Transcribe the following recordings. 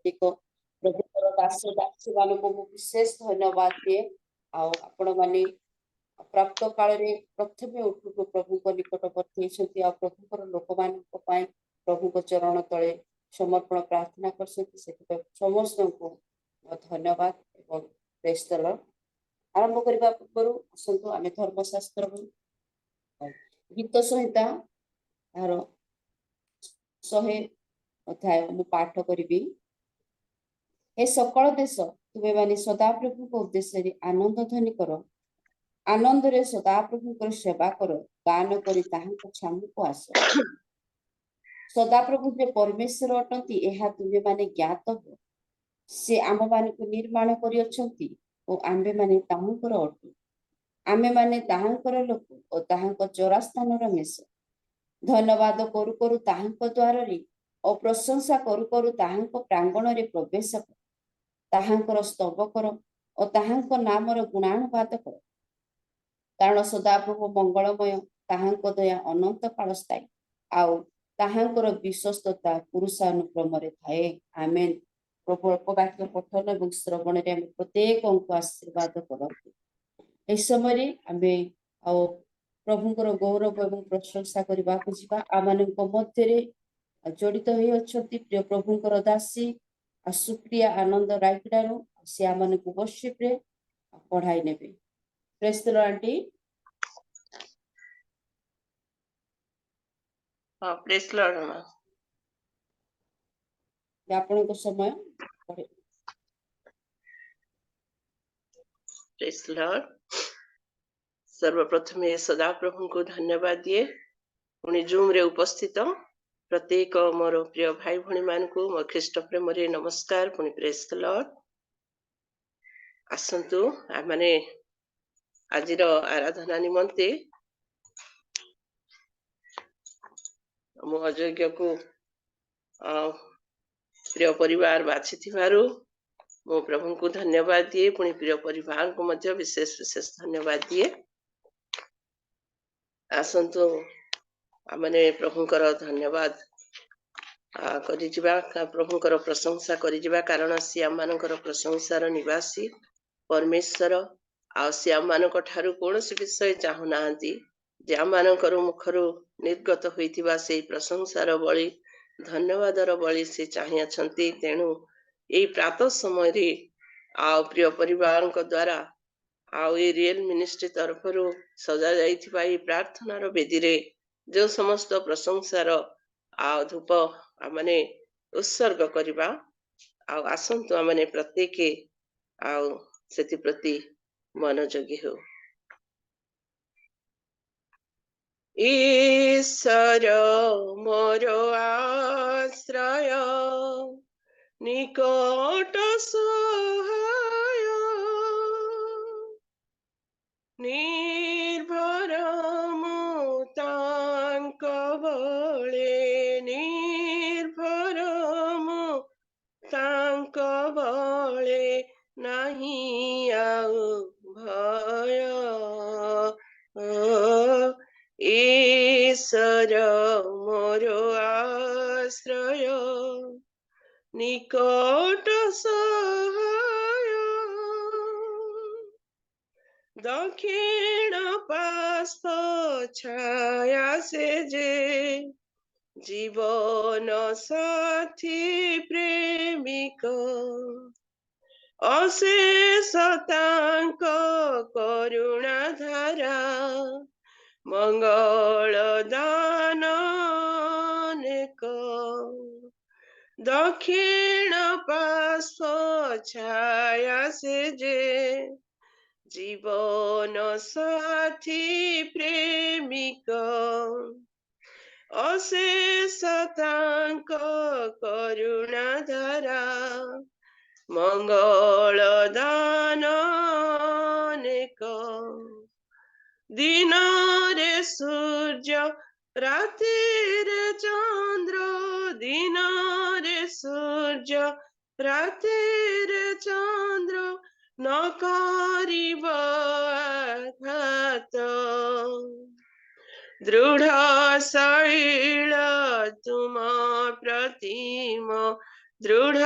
प्रत्येक प्रभुकर दास दासी मानक विशेष धन्यवाद दिए आपण माने प्राप्त काल रे प्रथमे उठु प्रभु को निकटवर्ती छथि आ प्रभुकर लोक मानक पय प्रभु को चरण तले समर्पण प्रार्थना करछथि से समस्त को धन्यवाद एवं प्रेज द लॉर्ड। आरंभ करबा पूर्व आसंतु आमे धर्मशास्त्र गीत संहिता तार 100 अध्याय मु पाठ करिबी। हे सकल देश तुमे माने सदा प्रभु को उद्देश्य रे आनंद ध्वनि करो, आनंद रे सदा प्रभु को सेवा करो, गान करी ताहां छामु को आस। सदा प्रभु जे परमेश्वर अटंती एहा तुमे माने ज्ञात हो, से आम माने को निर्माण करी अछंती ओ आम्बे माने ताहांकर अटु, आमे माने ताहांकर लोक ओ ताहांक चोरा स्थान रमेश। धन्यवाद करू करू ताहांक द्वार रे ओ प्रशंसा करू करू ताहांक प्रांगण रे प्रवेश कर, ताहांकर स्तव कर ओ ताहांक नामर गुणानुवाद कर, कारण सदाप्रभु मंगलमय, ताहांक दया अनंत काल स्थायी आउ ताहांकर विश्वस्तता पुरुषानुक्रम रे थाए। आमेन। प्रभु वाक्य पठन और श्रवण रे प्रत्येक को आशीर्वाद करते। इस समय आमे प्रभुଙ୍କର गौरव एवं प्रशंसा करबा को जिबा आमानक मध्य रे जड़ित होई अछंती प्रिय प्रभुଙ୍କର दासी सुप्रिया आनंद रायकडारो से आमानक वर्शिप रे पढ़ाई नेबे। Praise the Lord aunty. हां प्रेज द लॉर्ड मा आपन को समय पढ़े। Praise the Lord. सर्वप्रथम सदा प्रभु को धन्यवाद दिए पुणी जूम रे उपस्थित प्रत्येक मोर प्रिय भाई भणी मान को मो ख्रीष्ट प्रेम रे नमस्कार पुणी प्रेज द लॉर्ड। आसंतु माने आजिर आराधना निमंते मो अयोग्य को प्रिय परिवार बाछि थिबारु मो प्रभु को धन्यवाद दिए पुणी प्रिय परिवार को मध्य विशेष विशेष धन्यवाद दिए। आसंतु आमने प्रभुकर धन्यवाद प्रभुकर प्रशंसा करिजिबा कारण सी आम मानकर प्रशंसार निवासी परमेश्वर आ सी आम मानक ठारू कोनोसी विषय चाहू नाहंती जे आम मानकर मुखरु निर्गत होइतिबा सेई प्रशंसार बळी धन्यवादर बळी से चाहि अछंती। तेणु एई प्रातः समय रे आ प्रिय परिवारक द्वारा आउ ए रियल मिनिस्ट्री तरफ सजा जाइथिबा ए प्रार्थनार वेदी रे जो समस्त प्रशंसार आ धूप माने उत्सर्ग करिबा आ आसंतु आमने प्रत्येक आ सेति प्रति मनोयोगी हो। ईश्वर मोर आश्रय निकट सहाय निर्भर मुतांक बळे निर्भर मुतांक बळे नाही आउ भय। ईश्वर मोर आश्रय निकट सहाय दक्षिण पार्श्व छाया से जे जीवन साथी प्रेमिक अशेष तांक करुणा धारा मंगल दान अनेक दक्षिण पार्श्व छाया से जे जीवन साथी प्रेमिक अशेष तांक करुणा धारा मंगल दान अनेक दिन रे सूर्य राति रे चंद्र दिन रे सूर्य राति रे चंद्र न करिब आघात दृढ़ शैल तुम प्रतिम दृढ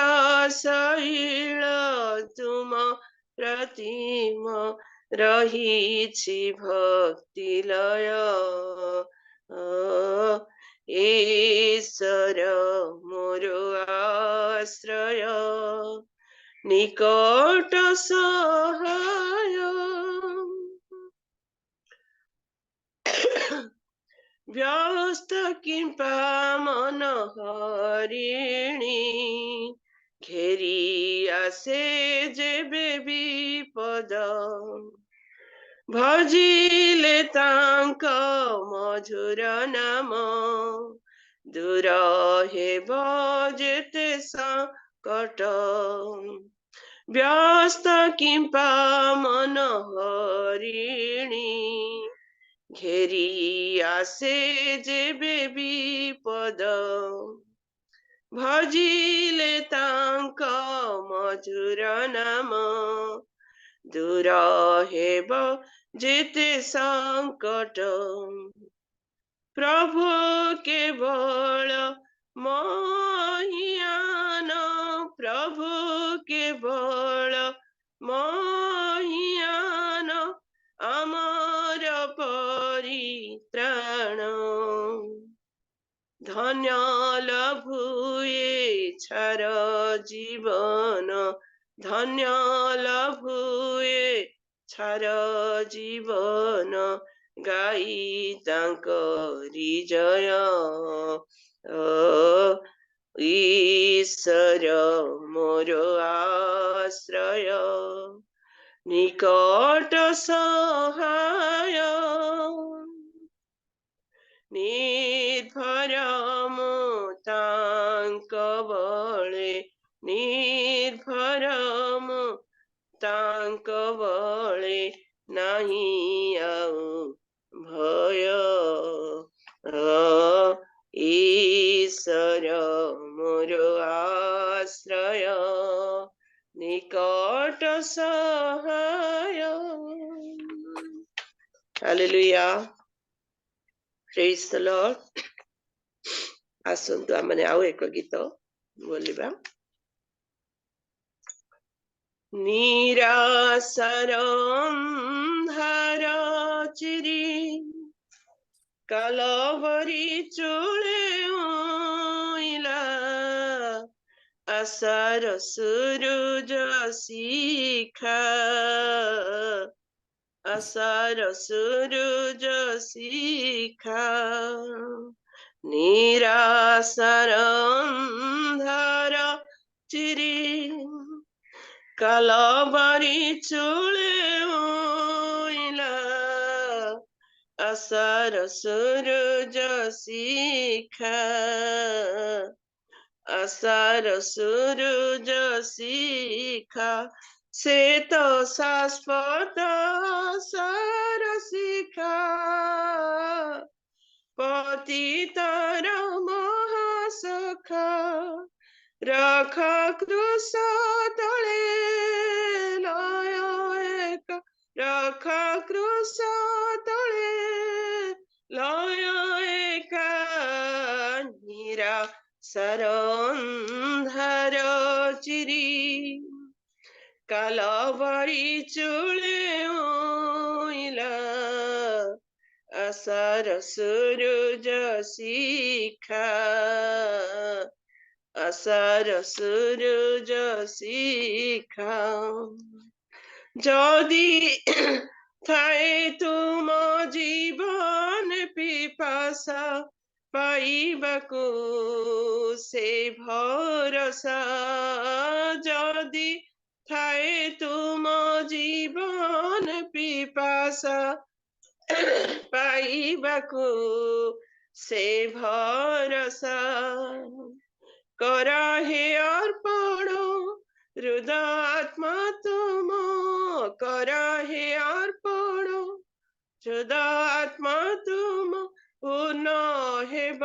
शैल तुम प्रतिम रहिछि भक्ति लय ईश्वर मोर आश्रय निकट सहाय व्यस्त किंपा मन हरिणी घेरी आसे जेबे विपद भजिले तांक मधुर नाम दूर हेब जेते संकट व्यस्त किंपा मन हरिणी घेरी आसे जेबे विपद भजिले तांक मधुर नाम दूर हेब जेते संकट प्रभु केवल महियान प्रभु केवल महियान अमर परित्राण धन्य लभुए छार जीवन धन्य लभुए छार जीवन गाई तांकरी जय ईश्वर मोर आश्रय निकट सहाय निर्भर मु तांक बळे निर्भर मु तांक बळे नाही आउ भय ईश्वर मोर आश्रय निकट सहाय हालेलुया प्रेज द लॉर्ड आसंतु आमने आउ एक गीत बोलिबा निराशर अंधार चिरी कालवरी चूळे उइला आशार सूरज शिखा आशार सूरज शिखा निराशार अंधार चिरी कालवरी चूळे उइला आशार सूरज शिखा आशार सूरज शिखा से तो शाश्वत आशार शिखा पतितर महासखा रख क्रूस तळे लय एक रख क्रूस तळे लय एका निराशार अंधार चिरी कालवरी चूळे उइला आशार सूरज शिखा आशार सूरज शिखा जदि थाए तुम जीवन पिपासा पाइबाको से भरोसा जदि थाए तुम जीवन पिपासा पाइबाको से भरोसा कर हे अर्पण हृदयात्मा तुम कर हे अर्पण हृदयात्मा तुम पूर्ण हेब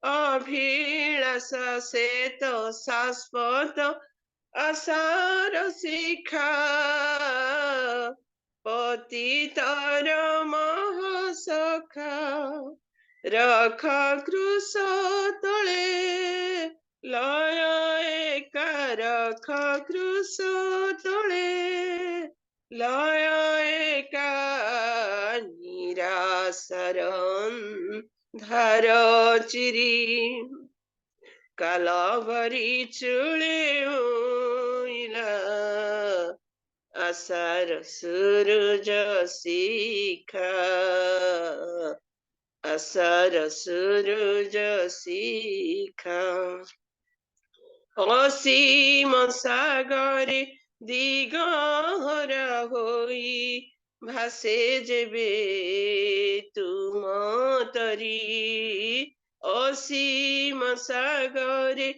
अभिलाषा से तो शाश्वत आशार शिखा पतितर महासखा रख क्रूस तळे ଲୟ ଏକା ରଖ କୃଷ ତଳେ, ଲୟ ଏକା ନିରାଶର ଧାର ଚିରି, କାଲଭରି ଚୁଳେ ଉଇଲା, ଆଶାର ସୁରୁଜ ଶିଖା, ଆଶାର ସୁରୁଜ ଶିଖା। অসীম সাগরে দিগহরা হই, ভাসে যেবে তুম তরি, অসীম সাগরে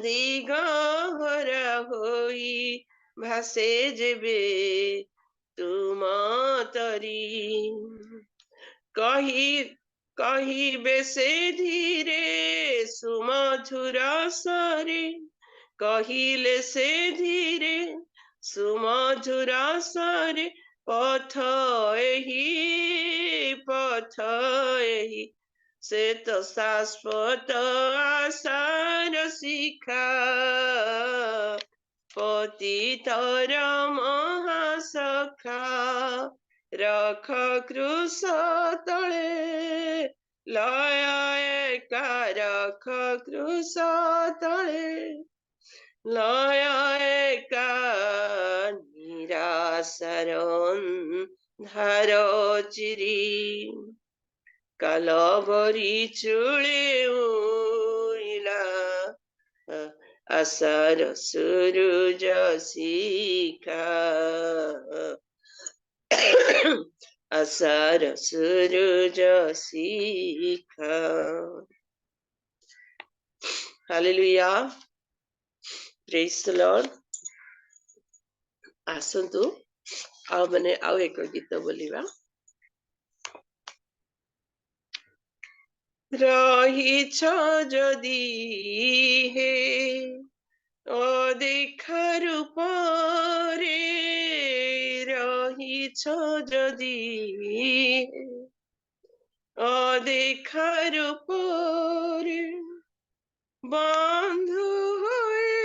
দিগহরা হই, ভাসে যেবে তুম তরি। কহি কহিবে সে ধীরে সুমধুর স্বরে, কহিলে সে ধীরে সুমধুর স্বরে, পথ এহি পথ এহি, সে তো শাশ্বত আশার শিখা, পতিতর মহাসখা। রখ কৃষ তଳେ, লୟ একা রখ কৃষ তଳେ, লୟ একা নিরাশার ধার চিরি, কালবরি চুଳେ উইলা, আশার সুরুজ শিখা, আশার সুরুজ শিখা। ହାଲେଲୁୟା, ପ୍ରେଜ୍ ଦ ଲର୍ଡ। ଆସନ୍ତୁ ଆଉ ଏକ ଗୀତ ବୋଲିବା। ରହିଛ ଯଦି ହେ অদেখা রূপরে, রহিছ যদি অদেখা রূপরে, বন্ধু হয়ে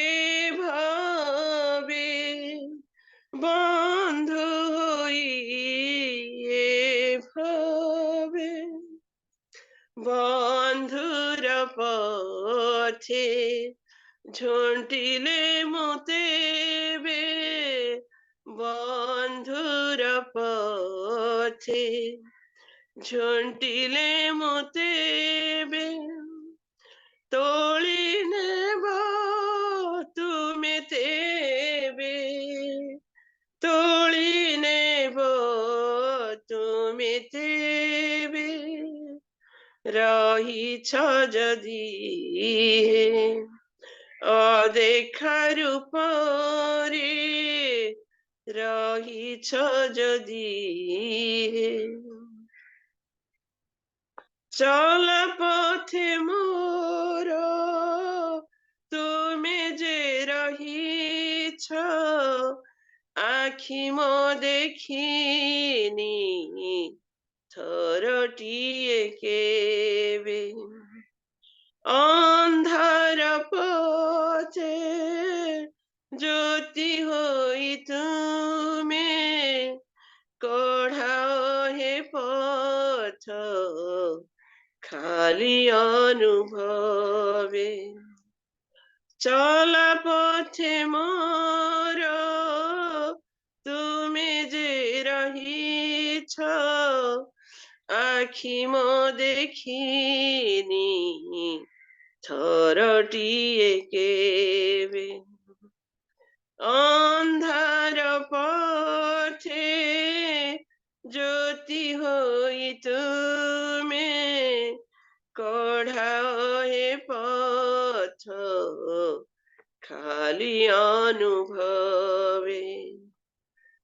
এভাবে, বন্ধু হই এভাবে, বন্ধুর পথে ঝুঁটিলে মুতেবে, বন্ধুর পথে ঝুঁটিলে মুতেবে, তোলি নেব তুমি তেবে, তোলি নেব তুমি তেবে, রহিছ যদি অদেখা রূপরে, রহিছ যদি চলা পথে মোর, তুমি যে রহিছ আখি মো দেখিনি, থরটিয়ে কেবে, অন্ধার পথে জ্যোতি হই তুমি, কঢ়াও হে পথ খালি অনুভবে, চলা পথে মোর তুমি যে রহিছ আখি মো দেখিনি, থরটিয়ে কেবে, অন্ধার পথে জ্যোতি হই তুমি, কঢ়াও হে পথ খালি অনুভবে,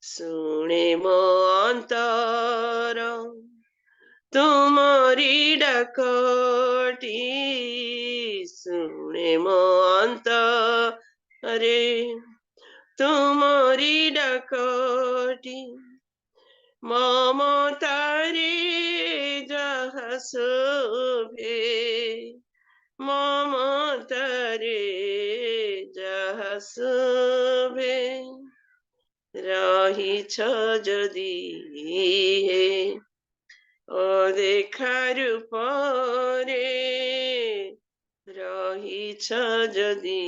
শুনে মো অন্তর তুমরি ডাকটি, শুনে মো অন্তরে তুমরি ডাকটি, মমতারে যাহা শোভে, ମମତାରେ ଯାହା ଶୋଭେ ରହିଛ ଯଦି ହେ ଅଦେଖା ରୂପରେ ରହିଛ ଯଦି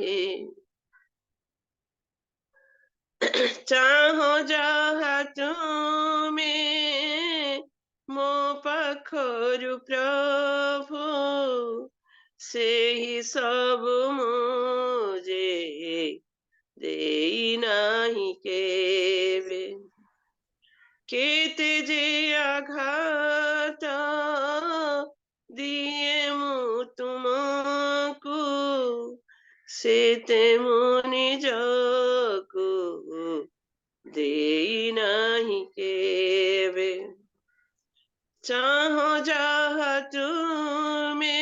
ହେ ଚାହଁ ଯାହା ତୁମେ ମୋ ପାଖରୁ ପ୍ରଭୁ ସେହି ସବୁ ମୁଁ ଯେ ଦେଇ ନାହିଁ କେବେ କେତେ ଯେ ଆଘାତ ଦିଏ ମୁଁ ତୁମକୁ ସେତେ ମୁଁ ନିଜକୁ ଦେଇ ନାହିଁ କେବେ ଚାହଁ ଯାହା ତୁମେ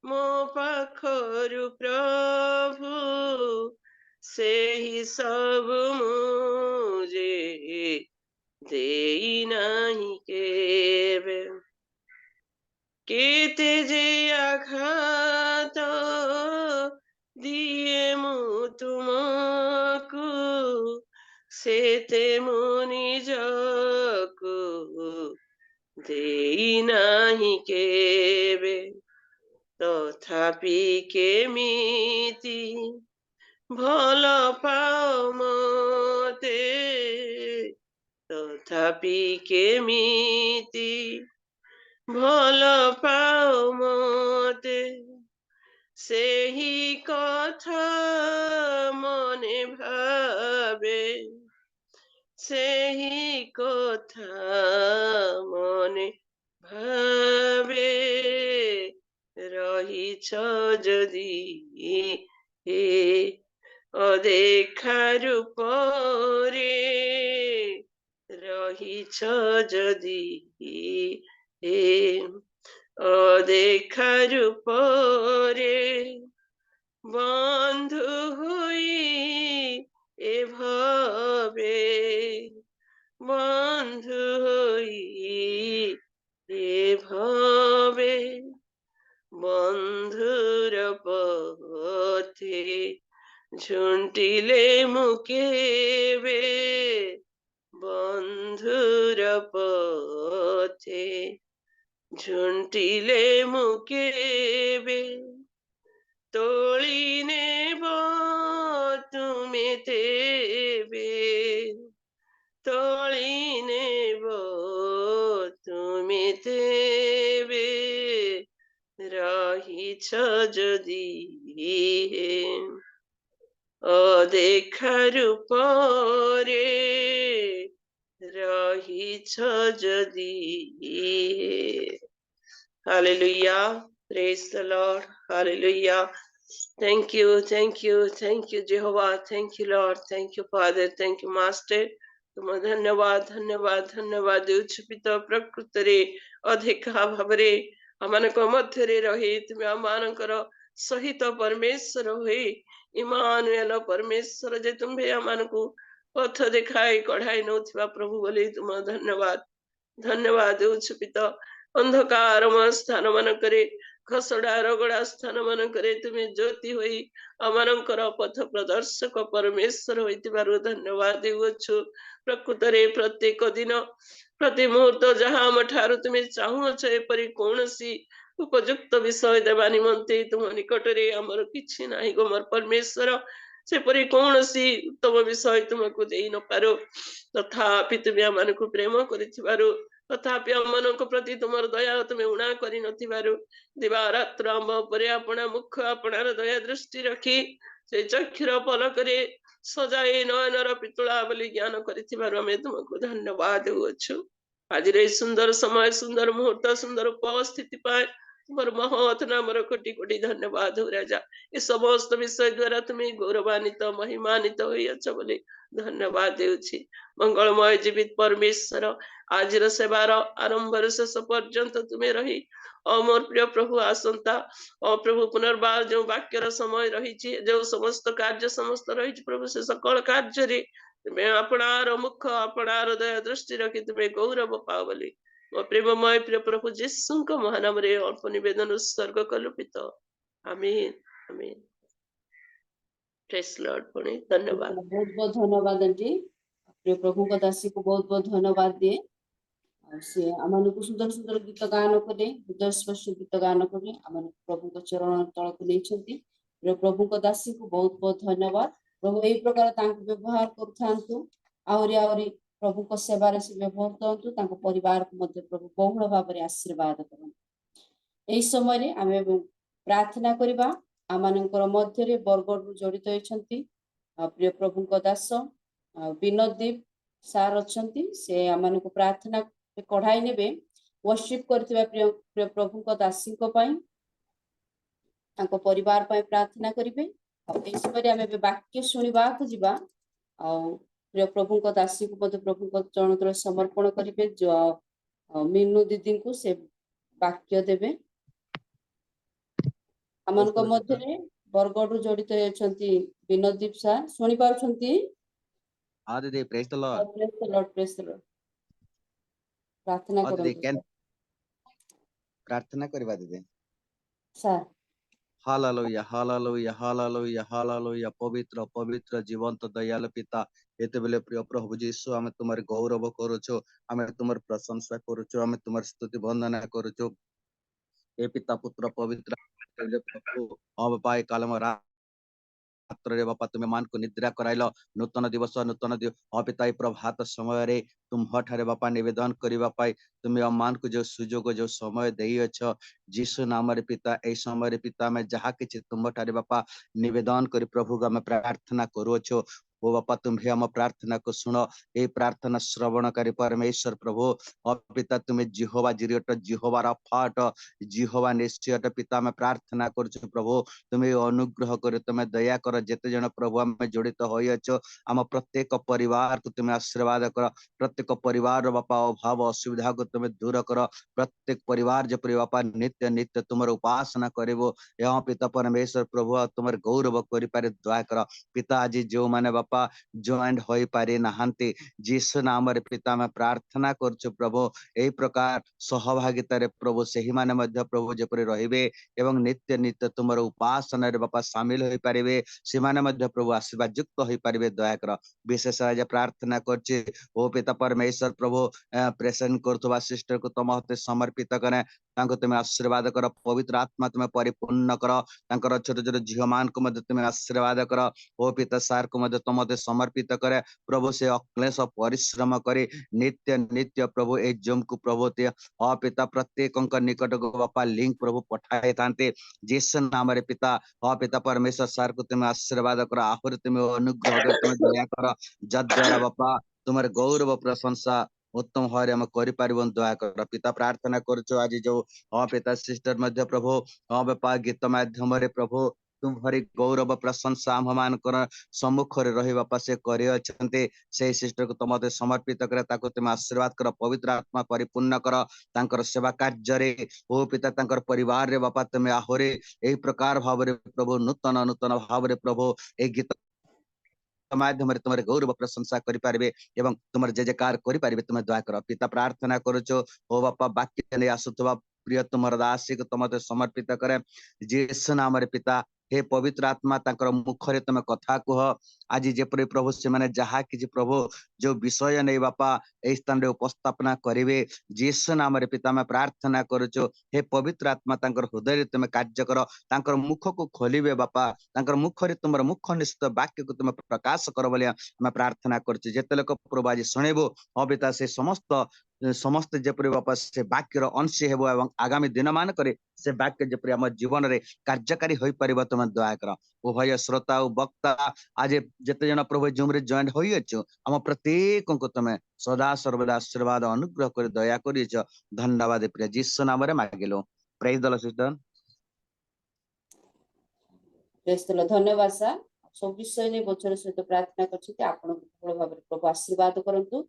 ମୋ ପାଖରୁ ପ୍ରଭୁ ସେହି ସବୁ ମୁଁ ଯେ ଦେଇ ନାହିଁ କେବେ କେତେ ଯେ ଆଘାତ ଦିଏ ମୁଁ ତୁମକୁ ସେତେ ମୁଁ ନିଜକୁ ଦେଇ ନାହିଁ କେବେ ତଥାପି କେମିତି ଭଲ ପାଅ ମତେ ତଥାପି କେମିତି ଭଲ ପାଅ ମତେ ସେହି କଥା ମନେ ଭାବେ ସେହି କଥା ମନେ ଭାବେ ରହିଛ ଯଦି ହେ ଅଦେଖା ରୂପରେ ରହିଛ ଯଦି ହେ ଅଦେଖା ରୂପରେ ବନ୍ଧୁ ହୋଇ ଏ ଭାବେ ବନ୍ଧୁ ହୋଇ ଏ ଭାବେ ବନ୍ଧୁର ପଥେ ଝୁଣ୍ଟିଲେ ମୁଁ କେବେ ବନ୍ଧୁର ପଥେ ଝୁଣ୍ଟିଲେ ମୁଁ କେବେ ତୋଳି ନେବ ତୁମେ ତେବେ ତୋଳି ନେବ ତୁମେ ତେବେ ରହିଛ ଯଦି ହେ ଅଦେଖା ରୂପରେ ରହିଛ ଯଦି ହେ Hallelujah. Praise the Lord. Hallelujah. Thank you, Jehovah. Thank you, Lord. Thank you, Father. Thank you, Master. ତୁମ ଧନ୍ୟବାଦ ଧନ୍ୟବାଦ ଧନ୍ୟବାଦ ଦେଉଛୁ ପିତା ପ୍ରକୃତରେ ଅଧିକା ଭାବରେ ଆମମାନଙ୍କ ମଧ୍ୟରେ ରହି ତୁମେ ଆମମାନଙ୍କର ସହିତ ପରମେଶ୍ୱର ହୋଇ ଇମାନୁଏଲ ପରମେଶ୍ୱର ଯେ ତୁମ୍ଭେ ଆମମାନଙ୍କୁ ପଥ ଦେଖାଇ କଢାଇ ନଉଥିବା ପ୍ରଭୁ ବୋଲି ତୁମ ଧନ୍ୟବାଦ ଧନ୍ୟବାଦ ଦେଉଛୁ ପିତା ଅନ୍ଧକାରମୟ ସ୍ଥାନ ମାନଙ୍କରେ ଖସଡା ରଗଡା ସ୍ଥାନ ମାନଙ୍କରେ ତୁମେ ଜ୍ୟୋତି ହୋଇ ଆମମାନଙ୍କର ପଥ ପ୍ରଦର୍ଶକ ପରମେଶ୍ୱର ହୋଇଥିବାରୁ ଧନ୍ୟବାଦ ଦେଉଅଛୁ ପ୍ରକୃତରେ ପ୍ରତ୍ୟେକ ଦିନ ପ୍ରତି ମୁହୂର୍ତ୍ତ ଯାହା ଆମ ଠାରୁ ତୁମେ ଚାହୁଁଅଛ ଏପରି କୌଣସି ଉପଯୁକ୍ତ ବିଷୟ ଦେବା ନିମନ୍ତେ ତୁମ ନିକଟରେ ଆମର କିଛି ନାହିଁ ଗୋ ମୋର ପରମେଶ୍ୱର ସେପରି କୌଣସି ଉତ୍ତମ ବିଷୟ ତୁମକୁ ଦେଇ ନପାରୁ ତଥାପି ତୁମେ ଆମମାନଙ୍କୁ ପ୍ରେମ କରିଥିବାରୁ ତଥାପି ଆମମାନଙ୍କ ପ୍ରତି ତୁମର ଦୟା ତୁମେ ଉଣା କରିନଥିବାରୁ ଦିବାରାତ୍ର ଆମ ଉପରେ ଆପଣା ମୁଖ ଆପଣାର ଦୟା ଦୃଷ୍ଟି ରଖି ସେ ଚକ୍ଷୁର ପଲକରେ ସଜାଇ ନୟନର ପିତୁଳା ବୋଲି ଜ୍ଞାନ କରିଥିବାରୁ ଆମେ ତୁମକୁ ଧନ୍ୟବାଦ ଦେଉଅଛୁ ଆଜିର ଏଇ ସୁନ୍ଦର ସମୟ ସୁନ୍ଦର ମୁହୂର୍ତ୍ତ ସୁନ୍ଦର ଉପସ୍ଥିତି ପାଇଁ ତୁମର ମହତ୍ ନାମର କୋଟି କୋଟି ଧନ୍ୟବାଦ ରାଜା ଏ ସମସ୍ତ ବିଷୟ ଦ୍ୱାରା ତୁମେ ଗୌରବାନ୍ୱିତ ମହିମାନ୍ୱିତ ହୋଇଅଛ ବୋଲି ଧନ୍ୟବାଦ ଦେଉଛି ମଙ୍ଗଳମୟ ଜୀବିତ ପରମେଶ୍ୱର ଆଜିର ସେବାର ଆରମ୍ଭରୁ ଶେଷ ପର୍ଯ୍ୟନ୍ତ ତୁମେ ରହି ମୋର ପ୍ରିୟ ପ୍ରଭୁ ଆସନ୍ତା ପ୍ରଭୁ ପୁନର୍ବାର ଯୋଉ ବାକ୍ୟର ସମୟ ରହିଛି ଯୋଉ ସମସ୍ତ କାର୍ଯ୍ୟ ସମସ୍ତ ରହିଛି ପ୍ରଭୁ ସେ ସକଳ କାର୍ଯ୍ୟରେ ତୁମେ ଆପଣାର ମୁଖ ଆପଣାର ଦୟା ଦୃଷ୍ଟି ରଖି ତୁମେ ଗୌରବ ପାଅ ବୋଲି ମୋ ପ୍ରେମମୟ ପ୍ରିୟ ପ୍ରଭୁ ଯୀଶୁଙ୍କ ମହାନାମରେ ଅଳ୍ପ ନିବେଦନ ଉତ୍ସର୍ଗ କଲୁ ପିତ। ଆମିନ୍ ଆମିନ୍। ପ୍ରେଜ୍ ଲର୍ଡ। ପୁଣି ଧନ୍ୟବାଦ। बहुत बहुत धन्यवाद आंटी। प्रिय प्रभु को दासी को बहुत बहुत धन्यवाद दिए। और से आमनको सुंदर सुंदर गीत गान करे, हृदय स्पर्श गीत गान करे, आम प्रभु को चरण तल को नहीं। प्रिय प्रभु को दासी को बहुत बहुत धन्यवाद। प्रभु यही प्रकार व्यवहार करूँ आहरी प्रभु को सेवार से व्यवहार करतु, परिवार को मध्य प्रभु बहुल भाव में आशीर्वाद करूँ। यही समय आम प्रार्थना करवा आम मध्य बरगढ़ जड़ित होती प्रिय प्रभु को दास विनोदीप सार अच्छा से आम को प्रार्थना कढ़ाई ने वर्शिप करथिबा प्रिय प्रभु को दासी परिवार प्रार्थना करेंगे। समय आम वाक्य शुणा जा प्रिय प्रभु को दासी को प्रभु को चरण तले समर्पण करेंगे। जो मीनू दीदी को से वाक्य देवे आम मध्य बरगढ़ जड़ित होती विनोदीप सार शुणी पार्टी। हाँ दीदी, प्रेज द लॉर्ड। प्रार्थना हाँ दीदी, करूँ कैन प्रार्थना करवा दीदी। Sir. Hallelujah hallelujah hallelujah hallelujah. पवित्र पवित्र जीवंत दयालु पिता, एते बेले प्रिय प्रभु यीशु आमे तुम्हारे गौरव करूछु, आमे तुम्हारे प्रशंसा करूछु, आमे तुम्हारे स्तुति वंदना करूछु। ए पिता पुत्र पवित्र प्रभु अब पाए कालम रात्रे बापा तुम्हें मान को निद्रा कराइल। नूतन दिवस नूतन पिता प्रभात समय रे तुम ठारे बापा निवेदन करबा पाई तुम्हें अमान को जो सुजोग जो समय देई अछ जीसु नाम रे पिता। ए समय रे पिता में जहा कि तुम ठारे बापा निवेदन कर प्रभु को आम प्रार्थना करूछु। ओ बापा तुम्हें आम प्रार्थना को सुन। ए प्रार्थना श्रवणकारी परमेश्वर प्रभु अब पिता तुम्हें जिहोवा जिरियट जिहोवा रफाट जिहोवा निश्चयट पिता में प्रार्थना करुछु प्रभु। तुम्हें अनुग्रह कर तुम्हें दया कर जेते जन प्रभु आम जड़ित होइछ आम प्रत्येक परिवार को तुम्हें आशीर्वाद कर। प्रत्येक परिवार बापा अभाव असुविधा को तुम्हें दूर कर। प्रत्येक परिवार जपरी बापा नित्य नित्य तुम उपासना करिवो यहाँ पिता परमेश्वर प्रभु तुम गौरव कर दया कर पिता। आज जो माने बापा जॉइंट हो पारि नहांती जीसु नाम रे पिता में प्रार्थना करछु प्रभु। एई प्रकार सहभागिता रे प्रभु सही माने मध्य प्रभु जेपरि रहिबे एवं नित्य नित्य तुम उपासना रे बापा शामिल हो पारिबे सेमाने मध्य प्रभु आशीर्वाद युक्त हो पारिबे दया कर। विशेष आज प्रार्थना करछि ओ पिता परमेश्वर प्रभु प्रेजेंट करथवा सिस्टर को तुम हते समर्पित करे तांको तुम आशीर्वाद कर। पवित्र आत्मा तुम परिपूर्ण कर तांकर छोट छोट झियो मान को मध्य तुम आशीर्वाद कर। ओ पिता सार को मध्य तुम हते समर्पित करे प्रभु। से अक्लेश परिश्रम करे नित्य नित्य प्रभु ए जम को प्रभु ते पिता प्रत्येक निकट को बापा लिंक प्रभु पठाए थांते जीसु नाम रे पिता। पिता परमेश्वर सार को तुम आशीर्वाद कर आहुर तुम अनुग्रह कर तुम दया कर जद्वारा बापा तुम्हारे गौरव प्रशंसा उत्तम भाव आम कर दया कर पिता। प्रार्थना करुचु आज जो पिता सिस्टर मध्य प्रभु बापा गीत माध्यम रे प्रभु तुम भरी गौरव प्रशंसा आम मान सम्मुख रही बापा से करे से सिस्टर को तुम समर्पित कर ताको तुम आशीर्वाद कर। पवित्र आत्मा परिपूर्ण कर तांकर सेवा कार्य ओ पिता तांकर परिवार रे बापा तुम्हें आहोरे यही प्रकार भाव रे प्रभु नूतन नूतन भाव रे प्रभु ए गीत माध्यम तुम्हारे गौरव प्रशंसा करें एवं तुम जय जयकार करें तुम दया कर पिता। प्रार्थना करुचो ओ बापा वाक्य नहीं आसुवा प्रिय तुम दासी को तुम समर्पित करे जीसु नाम रे पिता। हे पवित्र आत्मा तांकर मुखरे तुम कथा कह आज जेपरि प्रभु से माने जहा कि प्रभु जो विषय नहीं बापा ए स्थान रे उपस्थापना करेंगे जीसु नाम रे पिता में प्रार्थना करुचो। हे पवित्र आत्मा तांकर हृदय तुम कार्य कर तांकर मुख को खोलिबे बापा तांकर मुखरे तुम मुख निश्चित वाक्य को तुम प्रकाश कर बोली आम प्रार्थना करछे। जेते लोक प्रभु आज शुणेबो पिता से समस्त जेपरि बापा से वाक्यर अंश हेबो एवं आगामी दिन मान करे से वाक्य जेपरि आम जीवन रे कार्यकारी होई परिबो तुम दया कर। उभय श्रोता और वक्ता आज जेते जन प्रभु जूम रे जॉइंट होई अछो आम प्रत्येक को तुम सदा सर्वदा आशीर्वाद अनुग्रह कर दया करिछ धन्यवाद प्रिय जीसु नाम रे मागिलो। Praise the lord sister. Praise the lord. धन्यवाद सर। सब विषय ने बचर सहित प्रार्थना करछिते आपण को भाव प्रभु आशीर्वाद करंतु।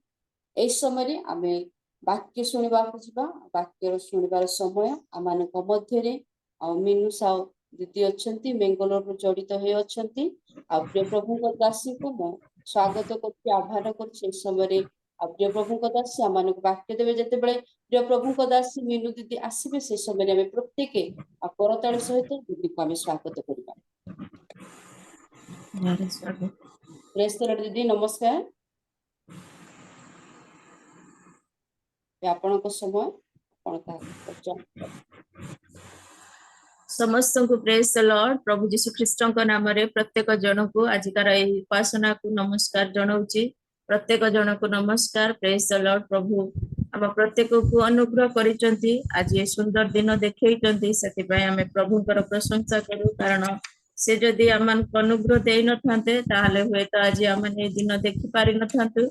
ए समय आमे वाक्य शुणा जा वाक्य शुणवार समय आम मध्य मीनू साउ दीदी अच्छा बेंगलोर जड़ित होती प्रिय प्रभु दासी को स्वागत कर आह्वान कर समय ଆଉ ପ୍ରିୟ ପ୍ରଭୁଙ୍କ ଦାସୀ ଆମମାନଙ୍କୁ ବାକ୍ୟ ଦେବେ ଯେତେବେଳେ ପ୍ରିୟ ପ୍ରଭୁଙ୍କ ଦାସୀ ମିନୁ ଦିଦି ଆସିବେ ସେ ସମୟରେ ଆମେ ପ୍ରତ୍ୟେକେ ଆଉ କରତାଳି ସହିତ ଦିଦିକୁ ଆମେ ସ୍ୱାଗତ କରିବା। ପ୍ରେଜ୍ ଦ ଲର୍ଡ ଦିଦି ନମସ୍କାର। ଆପଣଙ୍କ ସମୟ ଆପଣ ତାହା ସମସ୍ତଙ୍କୁ ପ୍ରେଜ୍ ଦ ଲର୍ଡ। ପ୍ରଭୁ ଯୀଶୁ ଖ୍ରୀଷ୍ଟଙ୍କ ନାମରେ ପ୍ରତ୍ୟେକ ଜଣକୁ ଆଜିକାର ଏହି ଉପାସନାକୁ ନମସ୍କାର ଜଣାଉଛି। ପ୍ରତ୍ୟେକ ଜଣକୁ ନମସ୍କାର। ପ୍ରେଜ୍ ଦ ଲର୍ଡ। ପ୍ରଭୁ ଆମ ପ୍ରତ୍ୟେକକୁ ଅନୁଗ୍ରହ କରିଛନ୍ତି, ଆଜି ଏ ସୁନ୍ଦର ଦିନ ଦେଖେଇଛନ୍ତି, ସେଥିପାଇଁ ଆମେ ପ୍ରଭୁଙ୍କର ପ୍ରଶଂସା କରୁ। କାରଣ ସେ ଯଦି ଆମମାନଙ୍କୁ ଅନୁଗ୍ରହ ଦେଇନଥାନ୍ତେ ତାହେଲେ ହୁଏତ ଆଜି ଆମେ ଏ ଦିନ ଦେଖି ପାରିନଥାନ୍ତୁ,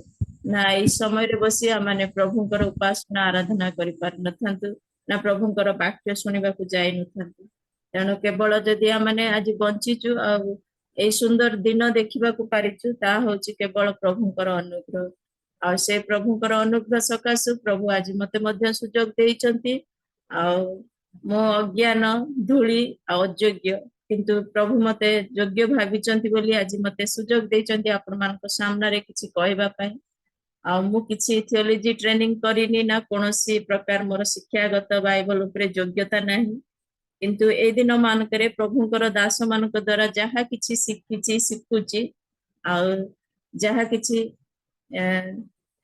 ନା ଏଇ ସମୟରେ ବସି ଆମେ ପ୍ରଭୁଙ୍କର ଉପାସନା ଆରାଧନା କରିପାରିନଥାନ୍ତୁ, ନା ପ୍ରଭୁଙ୍କର ବାକ୍ୟ ଶୁଣିବାକୁ ଯାଇନଥାନ୍ତୁ। ତେଣୁ କେବଳ ଯଦି ଆମେ ଆଜି ବଞ୍ଚିଛୁ ଆଉ ଏଇ ସୁନ୍ଦର ଦିନ ଦେଖିବାକୁ ପାରିଛୁ, ତାହା ହଉଛି କେବଳ ପ୍ରଭୁଙ୍କର ଅନୁଗ୍ରହ। ଆଉ ସେ ପ୍ରଭୁଙ୍କର ଅନୁଗ୍ରହ ସକାଶୁ ପ୍ରଭୁ ଆଜି ମତେ ମଧ୍ୟ ସୁଯୋଗ ଦେଇଛନ୍ତି। ଆଉ ମୋ ଅଜ୍ଞାନ ଧୂଳି ଆଉ ଅଯୋଗ୍ୟ, କିନ୍ତୁ ପ୍ରଭୁ ମତେ ଯୋଗ୍ୟ ଭାବିଛନ୍ତି ବୋଲି ଆଜି ମତେ ସୁଯୋଗ ଦେଇଛନ୍ତି ଆପଣମାନଙ୍କ ସାମ୍ନାରେ କିଛି କହିବା ପାଇଁ। ଆଉ ମୁଁ କିଛି ଥିଓଲୋଜି ଟ୍ରେନିଂ କରିନି, ନା କୌଣସି ପ୍ରକାର ମୋର ଶିକ୍ଷାଗତ ବାଇବଲ ଉପରେ ଯୋଗ୍ୟତା ନାହିଁ, କିନ୍ତୁ ଏଇ ଦିନ ମାନଙ୍କରେ ପ୍ରଭୁଙ୍କର ଦାସ ମାନଙ୍କ ଦ୍ଵାରା ଯାହା କିଛି ଶିଖିଛି ଶିଖୁଛି, ଆଉ ଯାହା କିଛି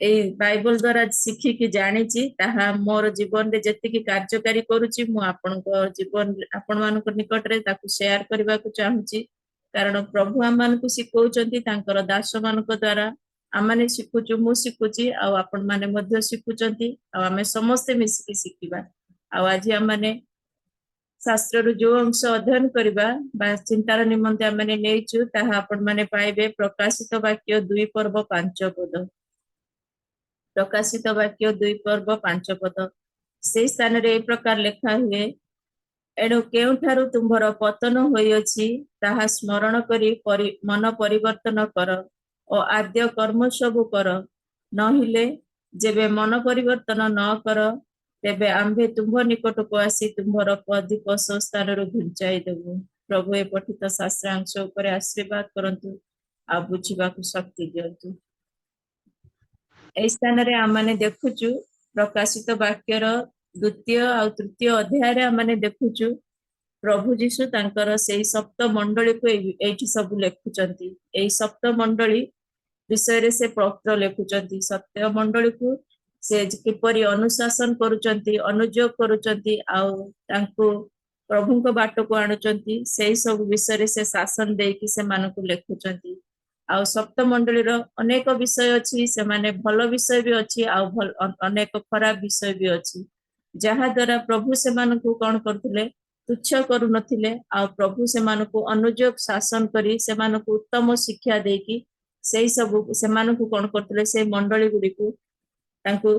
ଏଇ ବାଇବଲ ଦ୍ଵାରା ଶିଖିକି ଜାଣିଛି, ତାହା ମୋର ଜୀବନରେ ଯେତିକି କାର୍ଯ୍ୟକାରୀ କରୁଛି ମୁଁ ଆପଣଙ୍କ ଜୀବନ ଆପଣ ମାନଙ୍କ ନିକଟରେ ତାକୁ ସେୟାର କରିବାକୁ ଚାହୁଁଛି। କାରଣ ପ୍ରଭୁ ଆମମାନଙ୍କୁ ଶିଖଉଛନ୍ତି ତାଙ୍କର ଦାସ ମାନଙ୍କ ଦ୍ଵାରା, ଆମମାନେ ଶିଖୁଛୁ, ମୁଁ ଶିଖୁଛି, ଆଉ ଆପଣ ମାନେ ମଧ୍ୟ ଶିଖୁଛନ୍ତି, ଆଉ ଆମେ ସମସ୍ତେ ମିଶିକି ଶିଖିବା। ଆଉ ଆଜି ଆମମାନେ ଶାସ୍ତ୍ରରୁ ଯୋଉ ଅଂଶ ଅଧ୍ୟୟନ କରିବା ବା ଚିନ୍ତାର ନିମନ୍ତେ ଆମେ ନେଇଛୁ, ତାହା ଆପଣ ମାନେ ପାଇବେ ପ୍ରକାଶିତ ବାକ୍ୟ 2 ପର୍ବ 5 ପଦ। ପ୍ରକାଶିତ ବାକ୍ୟ 2 ପର୍ବ 5 ପଦ। ସେଇ ସ୍ଥାନରେ এই ପ୍ରକାର ଲେଖା ହୁଏ, ଏଣୁ କେଉଁଠାରୁ ତୁମ୍ଭର ପତନ ହୋଇଅଛି ତାହା ସ୍ମରଣ କରି ମନ ପରିବର୍ତ୍ତନ କର ଓ ଆଦ୍ୟ କର୍ମ ସବୁ କର, ନହେଲେ ଯେବେ ମନ ପରିବର୍ତ୍ତନ ନ କର ତେବେ ଆମ୍ଭେ ତୁମ୍ଭ ନିକଟକୁ ଆସି ତୁମ୍ଭର ଅଧିକ ସ୍ଥାନରୁ ଘୁଞ୍ଚାଇ ଦେବୁ। ପ୍ରଭୁ ଏ ପଠିତ ଶାସ୍ତ୍ରାଂଶ ଉପରେ ଆଶୀର୍ବାଦ କରନ୍ତୁ ଆଉ ବୁଝିବାକୁ ଶକ୍ତି ଦିଅନ୍ତୁ। এই ସ୍ଥାନରେ ଆମେ ଦେଖୁଛୁ ପ୍ରକାଶିତ ବାକ୍ୟର 2ୟ ଆଉ 3ୟ ଅଧ୍ୟାୟରେ ଆମେ ଦେଖୁଛୁ ପ୍ରଭୁ ଯୀଶୁ ତାଙ୍କର ସେଇ ସପ୍ତ ମଣ୍ଡଳୀକୁ ଏଇଠି ସବୁ ଲେଖୁଛନ୍ତି। ଏଇ ସପ୍ତ ମଣ୍ଡଳୀ ବିଷୟରେ ସେ ପତ୍ର ଲେଖୁଛନ୍ତି। ସତ୍ୟ ମଣ୍ଡଳୀକୁ ସେ କିପରି ଅନୁଶାସନ କରୁଛନ୍ତି, ଅନୁଯୋଗ କରୁଛନ୍ତି, ଆଉ ତାଙ୍କୁ ପ୍ରଭୁଙ୍କ ବାଟକୁ ଆଣୁଛନ୍ତି, ସେଇ ସବୁ ବିଷୟରେ ସେ ଶାସନ ଦେଇକି ସେମାନଙ୍କୁ ଲେଖୁଛନ୍ତି। ଆଉ ସପ୍ତ ମଣ୍ଡଳୀର ଅନେକ ବିଷୟ ଅଛି, ସେମାନେ ଭଲ ବିଷୟ ବି ଅଛି, ଆଉ ଅନେକ ଖରାପ ବିଷୟ ବି ଅଛି, ଯାହା ଦ୍ୱାରା ପ୍ରଭୁ ସେମାନଙ୍କୁ କଣ କରୁଥିଲେ, ତୁଚ୍ଛ କରୁନଥିଲେ, ଆଉ ପ୍ରଭୁ ସେମାନଙ୍କୁ ଅନୁଯୋଗ ଶାସନ କରି ସେମାନଙ୍କୁ ଉତ୍ତମ ଶିକ୍ଷା ଦେଇକି ସେଇ ସବୁ ସେମାନଙ୍କୁ କଣ କରୁଥିଲେ, ସେଇ ମଣ୍ଡଳୀ ଗୁଡିକୁ ତାଙ୍କୁ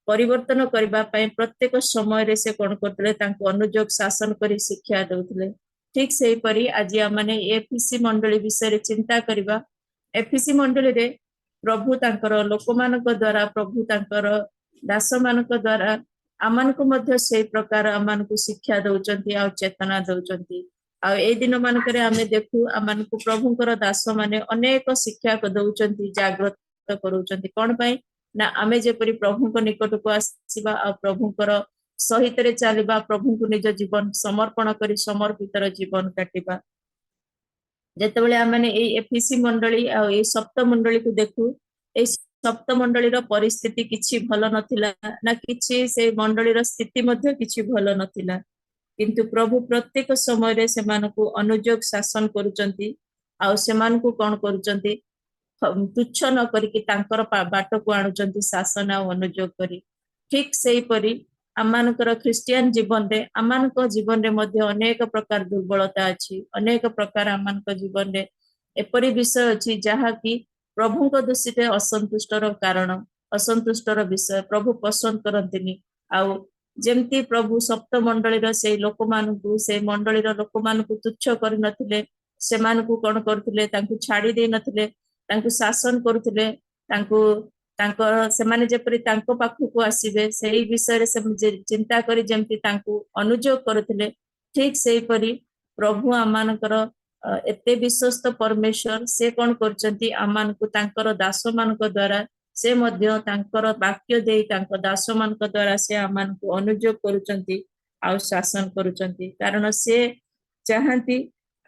ପରିବର୍ତ୍ତନ କରିବା ପାଇଁ ପ୍ରତ୍ୟେକ ସମୟରେ ସେ କଣ କରୁଥିଲେ, ତାଙ୍କୁ ଅନୁଯୋଗ ଶାସନ କରି ଶିକ୍ଷା ଦଉଥିଲେ। ଠିକ ସେହିପରି ଆଜି ଆମେ ଏଫିସି ମଣ୍ଡଳୀ ବିଷୟରେ ଚିନ୍ତା କରିବା। ଏଫିସି ମଣ୍ଡଳୀରେ ପ୍ରଭୁ ତାଙ୍କର ଲୋକମାନଙ୍କ ଦ୍ଵାରା, ପ୍ରଭୁ ତାଙ୍କର ଦାସ ମାନଙ୍କ ଦ୍ଵାରା ଆମମାନଙ୍କୁ ମଧ୍ୟ ସେଇ ପ୍ରକାର ଆମମାନଙ୍କୁ ଶିକ୍ଷା ଦଉଛନ୍ତି ଆଉ ଚେତନା ଦଉଛନ୍ତି। ଆଉ ଏଇ ଦିନ ମାନଙ୍କରେ ଆମେ ଦେଖୁ ଆମମାନଙ୍କୁ ପ୍ରଭୁଙ୍କର ଦାସ ମାନେ ଅନେକ ଶିକ୍ଷା ଦଉଛନ୍ତି, ଜାଗ୍ରତ କରୁଛନ୍ତି। କଣ ପାଇଁ ନା ଆମେ ଯେପରି ପ୍ରଭୁଙ୍କ ନିକଟକୁ ଆସିବା ଆଉ ପ୍ରଭୁଙ୍କର ସହିତରେ ଚାଲିବା, ପ୍ରଭୁଙ୍କୁ ନିଜ ଜୀବନ ସମର୍ପଣ କରି ସମର୍ପିତର ଜୀବନ କାଟିବା। ଯେତେବେଳେ ଆମେ ଏଇ ଏଫିସି ମଣ୍ଡଳୀ ଆଉ ଏଇ ସପ୍ତ ମଣ୍ଡଳୀକୁ ଦେଖୁ, ଏଇ ସପ୍ତ ମଣ୍ଡଳୀର ପରିସ୍ଥିତି କିଛି ଭଲ ନଥିଲା, ନା କିଛି ସେଇ ମଣ୍ଡଳୀର ସ୍ଥିତି ମଧ୍ୟ କିଛି ଭଲ ନଥିଲା, କିନ୍ତୁ ପ୍ରଭୁ ପ୍ରତ୍ୟେକ ସମୟରେ ସେମାନଙ୍କୁ ଅନୁଯୋଗ ଶାସନ କରୁଛନ୍ତି, ଆଉ ସେମାନଙ୍କୁ କଣ କରୁଛନ୍ତି, ତୁଚ୍ଛ ନ କରିକି ତାଙ୍କର ବାଟକୁ ଆଣୁଛନ୍ତି ଶାସନ ଆଉ ଅନୁଯୋଗ କରି। ଠିକ ସେଇପରି ଆମମାନଙ୍କର ଖ୍ରୀଷ୍ଟିଆନ ଜୀବନରେ, ଆମମାନଙ୍କ ଜୀବନରେ ମଧ୍ୟ ଅନେକ ପ୍ରକାର ଦୁର୍ବଳତା ଅଛି, ଅନେକ ପ୍ରକାର ଆମମାନଙ୍କ ଜୀବନରେ ଏପରି ବିଷୟ ଅଛି ଯାହାକି ପ୍ରଭୁଙ୍କ ଦୃଷ୍ଟିରେ ଅସନ୍ତୁଷ୍ଟର କାରଣ, ଅସନ୍ତୁଷ୍ଟର ବିଷୟ, ପ୍ରଭୁ ପସନ୍ଦ କରନ୍ତିନି। ଆଉ ଯେମିତି ପ୍ରଭୁ ସପ୍ତ ମଣ୍ଡଳୀର ସେଇ ଲୋକମାନଙ୍କୁ, ସେଇ ମଣ୍ଡଳୀର ଲୋକମାନଙ୍କୁ ତୁଚ୍ଛ କରିନଥିଲେ, ସେମାନଙ୍କୁ କଣ କରୁଥିଲେ, ତାଙ୍କୁ ଛାଡି ଦେଇ ନଥିଲେ, ତାଙ୍କୁ ଶାସନ କରୁଥିଲେ, ତାଙ୍କର ସେମାନେ ଯେପରି ତାଙ୍କ ପାଖକୁ ଆସିବେ ସେଇ ବିଷୟରେ ଚିନ୍ତା କରି ଯେମିତି ତାଙ୍କୁ ଅନୁଯୋଗ କରୁଥିଲେ, ଠିକ ସେଇପରି ପ୍ରଭୁ ଆମମାନଙ୍କର ଏତେ ବିଶ୍ୱସ୍ତ ପରମେଶ୍ୱର, ସେ କଣ କରୁଛନ୍ତି, ଆମମାନଙ୍କୁ ତାଙ୍କର ଦାସ ମାନଙ୍କ ଦ୍ଵାରା से मध्य तांकर वाक्य देई तांको दास मानक द्वारा से आमानकु अनुयोग करूचंती आ शासन करूचंती कारण से चाहती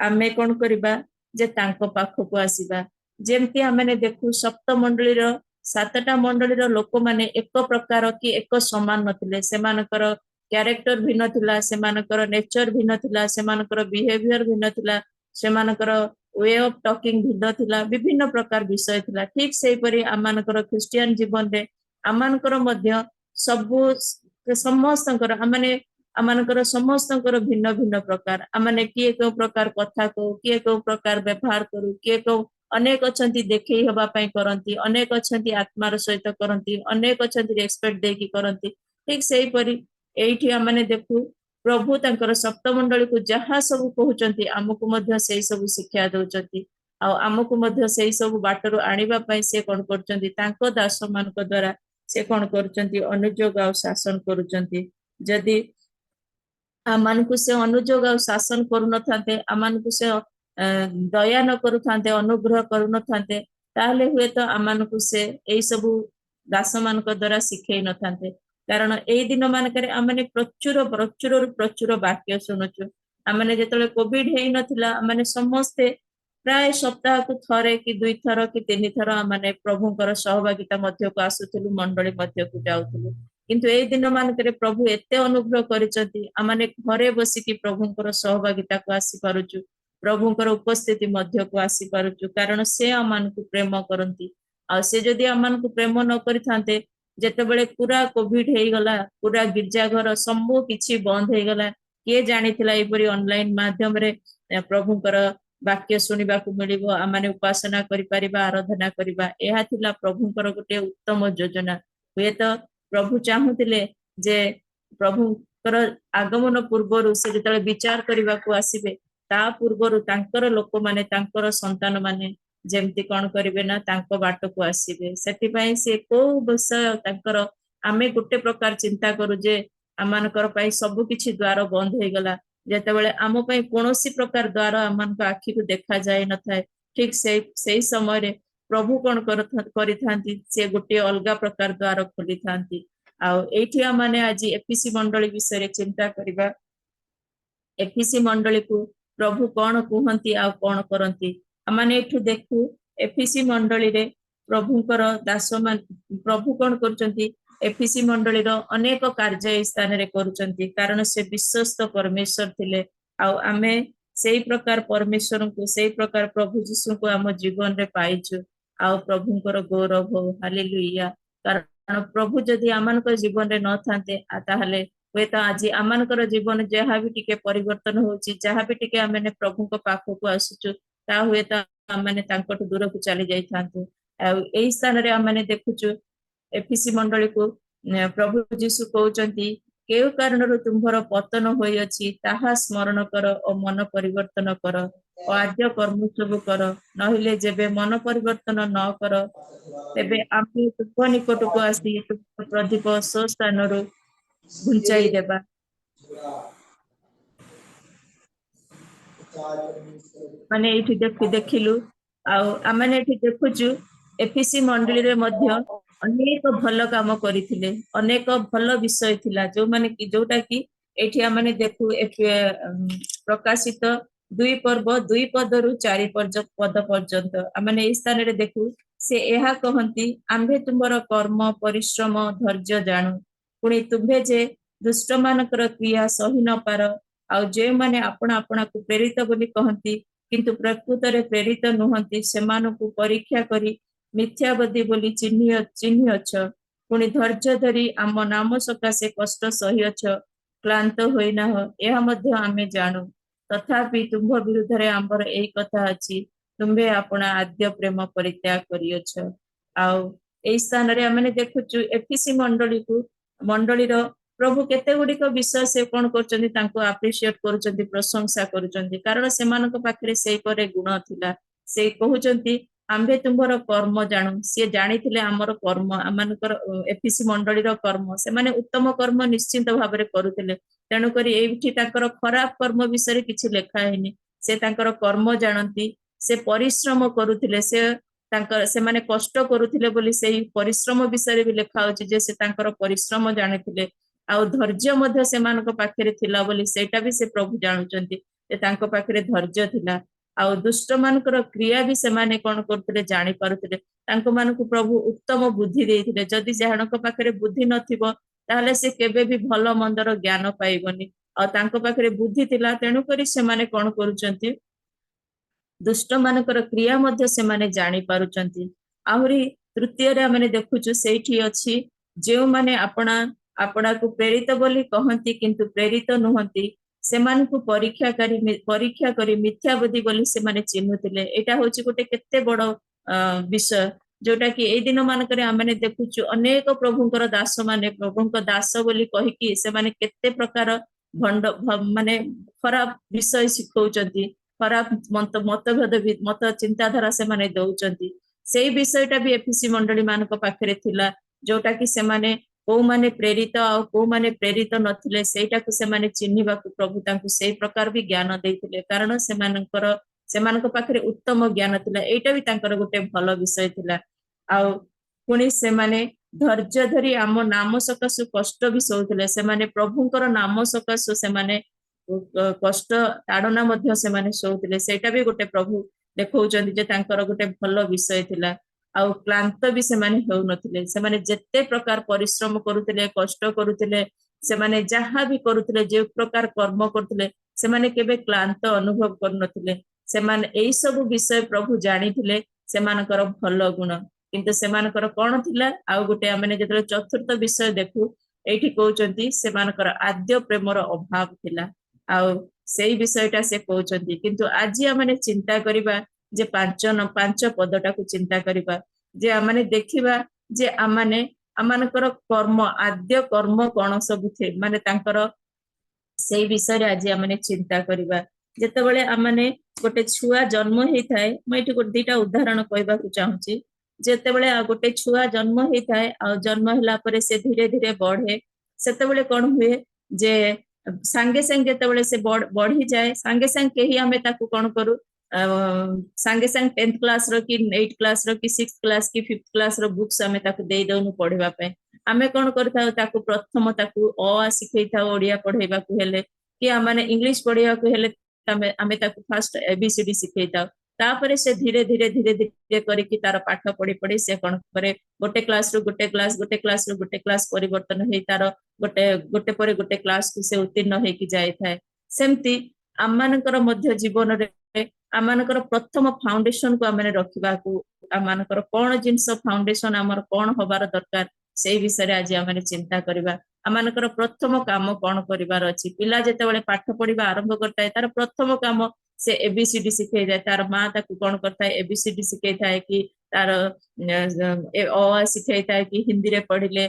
आमे कोन करिबा जे तांको पाखकु आसीबा जेमती आमे देखु सप्त मंडलीर सातटा मंडलीर लोक माने एक प्रकार कि एक समान नथिले सेमानकर क्यारेक्टर भिन्न थिला सेमानकर नेचर भिन्न थिला सेमानकर बिहेवियर भिन्न थिला सेमानकर वे ऑफ टॉकिंग भिन्न थिला विभिन्न प्रकार विषय थिला ठीक सेही परी आमानकर क्रिश्चियन जीवन रे आमानकर मध्य सबु समस्तकर आमानकर समस्तकर भिन्न भिन्न प्रकार आमाने किए को प्रकार कथा को किए को प्रकार व्यवहार करू किए को अनेक अछंती देखै हबा पई करंती अनेक अछंती आत्मार सहित करंती अनेक अछंती रेस्पेक्ट देकी करंती ठीक सेही परी एठी आमाने देखु प्रभु तांकर सप्तमंडली को जहा सब कहउचंती आमको मध्य सेही सब शिक्षा दउचंती आ आमको मध्य सेही सब बाटरो आनिबा पई से कोन करचंती तांको दास मानक द्वारा से कोन करचंती अनुयोग आ शासन करूचंती जदि आमानकु से अनुयोग आ शासन करू न थाते आमानकु से दया न करू थाते अनुग्रह करू न थाते ताहले हुए तो आमानकु से एई सब दास मानक द्वारा शिखै न थाते कारण एई दिन मानकरे आमाने प्रचुर वाक्य सुनुचु आमाने जेतले कोविड हेई नथिला आमाने समस्ते प्राय सप्ताह को थरे कि दुई थर कि तीन थर आमाने प्रभुंकर सहभागिता मध्य को आसुथुलु मंडली मध्य को जाउथुलु किंतु एई दिन मानकरे प्रभु एते अनुग्रह करिसंती आमाने घरे बसी कि प्रभुंकर सहभागिता को आसी पारुचु प्रभुंकर उपस्थिति मध्य को आसी पारुचु कारण से आमानकु प्रेम करंती आ से जदि आमानकु प्रेम न करि थांते जेतेबेले पूरा कोविड हेई गला पूरा गिरजा घर सबो किछि बंद हेई गला के जानिथिला एपरी ऑनलाइन माध्यम रे प्रभुंकर वाक्य सुनिबा को मिलिबो आमाने उपासना करि परिबा आराधना करिबा एहा थिला प्रभुंकर गोटे उत्तम योजना हुए तो प्रभु चाहुतिले जे प्रभुंकर आगमन पूर्वरु से जेतले विचार करिबा को आसीबे ता पूर्वरु तांकर लोक माने तांकर संतान माने जेमती कोन करिवे ना तांको बाट को आसीबे सेति पई से को विषय तांकर आमे गोटे प्रकार चिंता करू जे आमानकर पई सब किछि द्वार बंद हे गला जेतेबेले आम पई कोनोसी प्रकार द्वार आमानक आखि को देखा जाय न थाए ठीक सेही समय रे प्रभु कोन करि थांती से गोटे अलगा प्रकार द्वार खोली थांती आ एठी आमाने आज एपीसी मंडली विषय रे चिंता करिबा एपीसी मंडली को प्रभु कोन कहंती आ कोन करंती आमाने एठु देखु एफीसी मंडली रे प्रभुंकर दास मान प्रभु कोन करचंती एफीसी मंडली रो अनेक कार्य स्थान रे करचंती कारण से विश्वस्त परमेश्वर थिले आ आमे सेही प्रकार परमेश्वर को सेही प्रकार प्रभु यीशु को हम जीवन रे पाइछु आ प्रभुंकर गौरव हो हालेलुया कारण प्रभु जदि आमानकर जीवन रे न थांते आ ताहले हुए तो आज आमानकर जीवन जहाँ भी टिके परिवर्तन होची जहाँ भी टिके आमे प्रभु को पाखो को आसुचु ता हुए तो आमे तांकट दूर को चली जाई थांतु एही स्थान रे आमे देखुचु एफीसी मंडली को प्रभु यीशु कहउचंती केउ कारणरु तुम्हर पतन होई अछि ताहा स्मरण कर ओ मन परिवर्तन कर ओ आद्य कर्म सब कर नहिले जेबे मन परिवर्तन न कर तेबे आमे तुम निकट को आसी तुम प्रदीप सो स्थानरु घुंचाई देबा माने एठी देखिलु आ आमे एठी देखुचु एफीसी मंडली रे मध्य अनेक भल काम करिथिले अनेक भल विषय थिला जो माने कि जोटा कि एठी आमे देखु प्रकाशित 2 पर्व 2 पदरु 4 पद पर्यंत आमे ए स्थान रे देखु से एहा कहंती आम्भे तुमर कर्म परिश्रम धैर्य जानू पुणी तुम्भे जे दुष्ट मानकर क्रिया सही न पार आ जे माने आपण आपना को प्रेरित बोली कहंती किंतु प्रकृत रे प्रेरित नुहंती सेमानकु परीक्षा करी मिथ्यावादी बोली चिन्ह अछ पुणी धैर्य धरी आम नाम सकाशे कष्ट सही अछ क्लांत होई ना एहा मध्य आमे जानू तथापि तुम्भ विरुद्ध रे आंबर एई कथा अछि तुम्भे आपना आद्य प्रेम परित्याग करियछ आ एई स्थान रे आमे देखुचु एफीसी मंडली रो प्रभु केते गुडिक विषय से कोन करचंदी तांको अप्रिशिएट करचंदी प्रशंसा करचंदी कारण सेमानक पाखरे सेई परे गुण थिला से कहउचंती आम्भे तुम्हर कर्म जानू से जानिथिले हमर कर्म आमानकर एफीसी मंडली रो कर्म से माने उत्तम कर्म निश्चित भाबरे करूथिले तेनु करी एठी ताकर खराब कर्म विषय किछि लेखा हैनी से ताकर कर्म जानंती से परिश्रम करूथिले से ସେମାନେ କଷ୍ଟ କରୁଥିଲେ ବୋଲି ସେଇ ପରିଶ୍ରମ ବିଷୟରେ ବି ଲେଖା ହଉଛି ଯେ ସେ ତାଙ୍କର ପରିଶ୍ରମ ଜାଣିଥିଲେ ଆଉ ଧୈର୍ଯ୍ୟ ମଧ୍ୟ ସେମାନଙ୍କ ପାଖରେ ଥିଲା ବୋଲି ସେଇଟା ବି ସେ ପ୍ରଭୁ ଜାଣୁଛନ୍ତି ଯେ ତାଙ୍କ ପାଖରେ ଧୈର୍ଯ୍ୟ ଥିଲା ଆଉ ଦୁଷ୍ଟ ମାନଙ୍କର କ୍ରିୟା ବି ସେମାନେ କଣ କରୁଥିଲେ ଜାଣି ପାରୁଥିଲେ ତାଙ୍କ ମାନଙ୍କୁ ପ୍ରଭୁ ଉତ୍ତମ ବୁଦ୍ଧି ଦେଇଥିଲେ ଯଦି ଯାହାଙ୍କ ପାଖରେ ବୁଦ୍ଧି ନଥିବ ତାହେଲେ ସେ କେବେ ବି ଭଲ ମନ୍ଦର ଜ୍ଞାନ ପାଇବନି ଆଉ ତାଙ୍କ ପାଖରେ ବୁଦ୍ଧି ଥିଲା ତେଣୁ କରି ସେମାନେ କଣ କରୁଛନ୍ତି ଦୁଷ୍ଟ ମାନଙ୍କର କ୍ରିୟା ମଧ୍ୟ ସେମାନେ ଜାଣି ପାରୁଛନ୍ତି ଆହୁରି ତୃତୀୟରେ ଆମେ ଦେଖୁଛୁ ସେଇଠି ଅଛି ଯେଉଁମାନେ ଆପଣାକୁ ପ୍ରେରିତ ବୋଲି କହନ୍ତି କିନ୍ତୁ ପ୍ରେରିତ ନୁହନ୍ତି ସେମାନଙ୍କୁ ପରୀକ୍ଷା କରି ମିଥ୍ୟାବାଦୀ ବୋଲି ସେମାନେ ଚିହ୍ନୁଥିଲେ ଏଇଟା ହଉଛି ଗୋଟେ କେତେ ବଡ ବିଷୟ ଯୋଉଟା କି ଏଇ ଦିନ ମାନଙ୍କରେ ଆମେ ଦେଖୁଛୁ ଅନେକ ପ୍ରଭୁଙ୍କର ଦାସ ମାନେ ପ୍ରଭୁଙ୍କ ଦାସ ବୋଲି କହିକି ସେମାନେ କେତେ ପ୍ରକାର ଭଣ୍ଡ ମାନେ ଖରାପ ବିଷୟ ଶିଖଉଛନ୍ତି ଖରାପ ମତ ଚିନ୍ତାଧାରା ସେମାନେ ଦଉଛନ୍ତି ସେଇ ବିଷୟଟା ବି ଏଫିସି ମଣ୍ଡଳୀ ମାନଙ୍କ ପାଖରେ ଥିଲା ଯୋଉଟା କି ସେମାନେ କୋଉମାନେ ପ୍ରେରିତ ଆଉ କୋଉମାନେ ପ୍ରେରିତ ନଥିଲେ ସେଇଟାକୁ ସେମାନେ ଚିହ୍ନିବାକୁ ପ୍ରଭୁ ତାଙ୍କୁ ସେଇ ପ୍ରକାର ବି ଜ୍ଞାନ ଦେଇଥିଲେ କାରଣ ସେମାନଙ୍କ ପାଖରେ ଉତ୍ତମ ଜ୍ଞାନ ଥିଲା ଏଇଟା ବି ତାଙ୍କର ଗୋଟେ ଭଲ ବିଷୟ ଥିଲା ଆଉ ପୁଣି ସେମାନେ ଧୈର୍ଯ୍ୟ ଧରି ଆମ ନାମ ସକାଶୁ କଷ୍ଟ ବି ସହୁଥିଲେ ସେମାନେ ପ୍ରଭୁଙ୍କର ନାମ ସକାଶୁ ସେମାନେ କଷ୍ଟ ତାଡନା ମଧ୍ୟ ସେମାନେ ସହୁଥିଲେ ସେଇଟା ବି ଗୋଟେ ପ୍ରଭୁ ଦେଖଉଛନ୍ତି ଯେ ତାଙ୍କର ଗୋଟେ ଭଲ ବିଷୟ ଥିଲା ଆଉ କ୍ଳାନ୍ତ ବି ସେମାନେ ହେଉନଥିଲେ ସେମାନେ ଯେତେ ପ୍ରକାର ପରିଶ୍ରମ କରୁଥିଲେ କଷ୍ଟ କରୁଥିଲେ ସେମାନେ ଯାହା ବି କରୁଥିଲେ ଯେଉଁ ପ୍ରକାର କର୍ମ କରୁଥିଲେ ସେମାନେ କେବେ କ୍ଳାନ୍ତ ଅନୁଭବ କରୁନଥିଲେ ସେମାନେ ଏଇ ସବୁ ବିଷୟ ପ୍ରଭୁ ଜାଣିଥିଲେ ସେମାନଙ୍କର ଭଲ ଗୁଣ କିନ୍ତୁ ସେମାନଙ୍କର କଣ ଥିଲା ଆଉ ଗୋଟେ ଆମେ ଯେତେବେଳେ ଚତୁର୍ଥ ବିଷୟ ଦେଖୁ ଏଇଠି କହୁଛନ୍ତି ସେମାନଙ୍କର ଆଦ୍ୟ ପ୍ରେମର ଅଭାବ ଥିଲା ଆଉ ସେଇ ବିଷୟଟା ସେ କହୁଛନ୍ତି କିନ୍ତୁ ଆଜି ଆମେ ଚିନ୍ତା କରିବା ଯେ ପାଞ୍ଚ ପଦଟାକୁ ଚିନ୍ତା କରିବା ଯେ ଆମେ ଦେଖିବା ଯେ ଆମମାନଙ୍କର କର୍ମ ଆଦ୍ୟ କର୍ମ କଣ ସବୁ ମାନେ ତାଙ୍କର ସେଇ ବିଷୟରେ ଆଜି ଆମେ ଚିନ୍ତା କରିବା ଯେତେବେଳେ ଆମେ ଗୋଟେ ଛୁଆ ଜନ୍ମ ହେଇଥାଏ ମୁଁ ଏଠି ଦିଟା ଉଦାହରଣ କହିବାକୁ ଚାହୁଁଛି ଯେତେବେଳେ ଗୋଟେ ଛୁଆ ଜନ୍ମ ହେଇଥାଏ ଆଉ ଜନ୍ମ ହେଲା ପରେ ସେ ଧୀରେ ଧୀରେ ବଢେ ସେତେବେଳେ କଣ ହୁଏ ଯେ ସାଙ୍ଗେ ସାଙ୍ଗେ ଯେତେବେଳେ ସେ ବଢିଯାଏ ସାଙ୍ଗେ ସାଙ୍ଗେ କେହି ଆମେ ତାକୁ କଣ କରୁ ସାଙ୍ଗେ ସାଙ୍ଗେ 10th କ୍ଲାସ ର କି 8th କ୍ଲାସ ର କି 6th କ୍ଲାସ କି 5th କ୍ଲାସ ର ବୁକ୍ସ ଆମେ ତାକୁ ଦେଇଦଉନୁ ପଢିବା ପାଇଁ ଆମେ କଣ କରିଥାଉ ତାକୁ ପ୍ରଥମ ତାକୁ ଅ ଆ ଶିଖେଇଥାଉ ଓଡିଆ ପଢେଇବାକୁ ହେଲେ କି ଆମେ ଇଂଲିଶ ପଢେଇବାକୁ ହେଲେ ଆମେ ତାକୁ ଫାଷ୍ଟ ABCD ଶିଖେଇଥାଉ ତାପରେ ସେ ଧୀରେ ଧୀରେ କରିକି ତାର ପାଠ ପଢି ସେ କଣ କରେ ଗୋଟେ କ୍ଲାସ ରୁ ଗୋଟେ କ୍ଲାସ ପରିବର୍ତ୍ତନ ହେଇ ତାର ଗୋଟେ ପରେ ଗୋଟେ କ୍ଲାସକୁ ସେ ଉତ୍ତୀର୍ଣ୍ଣ ହେଇକି ଯାଇଥାଏ ସେମିତି ଆମମାନଙ୍କର ମଧ୍ୟ ଜୀବନରେ ଆମମାନଙ୍କର ପ୍ରଥମ ଫାଉଣ୍ଡେସନକୁ ଆମେ ରଖିବାକୁ ଆମମାନଙ୍କର କଣ ଜିନିଷ ଫାଉଣ୍ଡେସନ ଆମର କଣ ହବାର ଦରକାର ସେଇ ବିଷୟରେ ଆଜି ଆମେ ଚିନ୍ତା କରିବା ଆମମାନଙ୍କର ପ୍ରଥମ କାମ କଣ କରିବାର ଅଛି ପିଲା ଯେତେବେଳେ ପାଠ ପଢିବା ଆରମ୍ଭ କରିଥାଏ ତାର ପ୍ରଥମ କାମ ସେ ABCD ଶିଖେଇଥାଏ ତାର ମା ତାକୁ କଣ କରିଥାଏ ABCD ଶିଖେଇଥାଏ କି ତାର ଅ ଆ ଶିଖେଇଥାଏ କି ହିନ୍ଦୀରେ ପଢିଲେ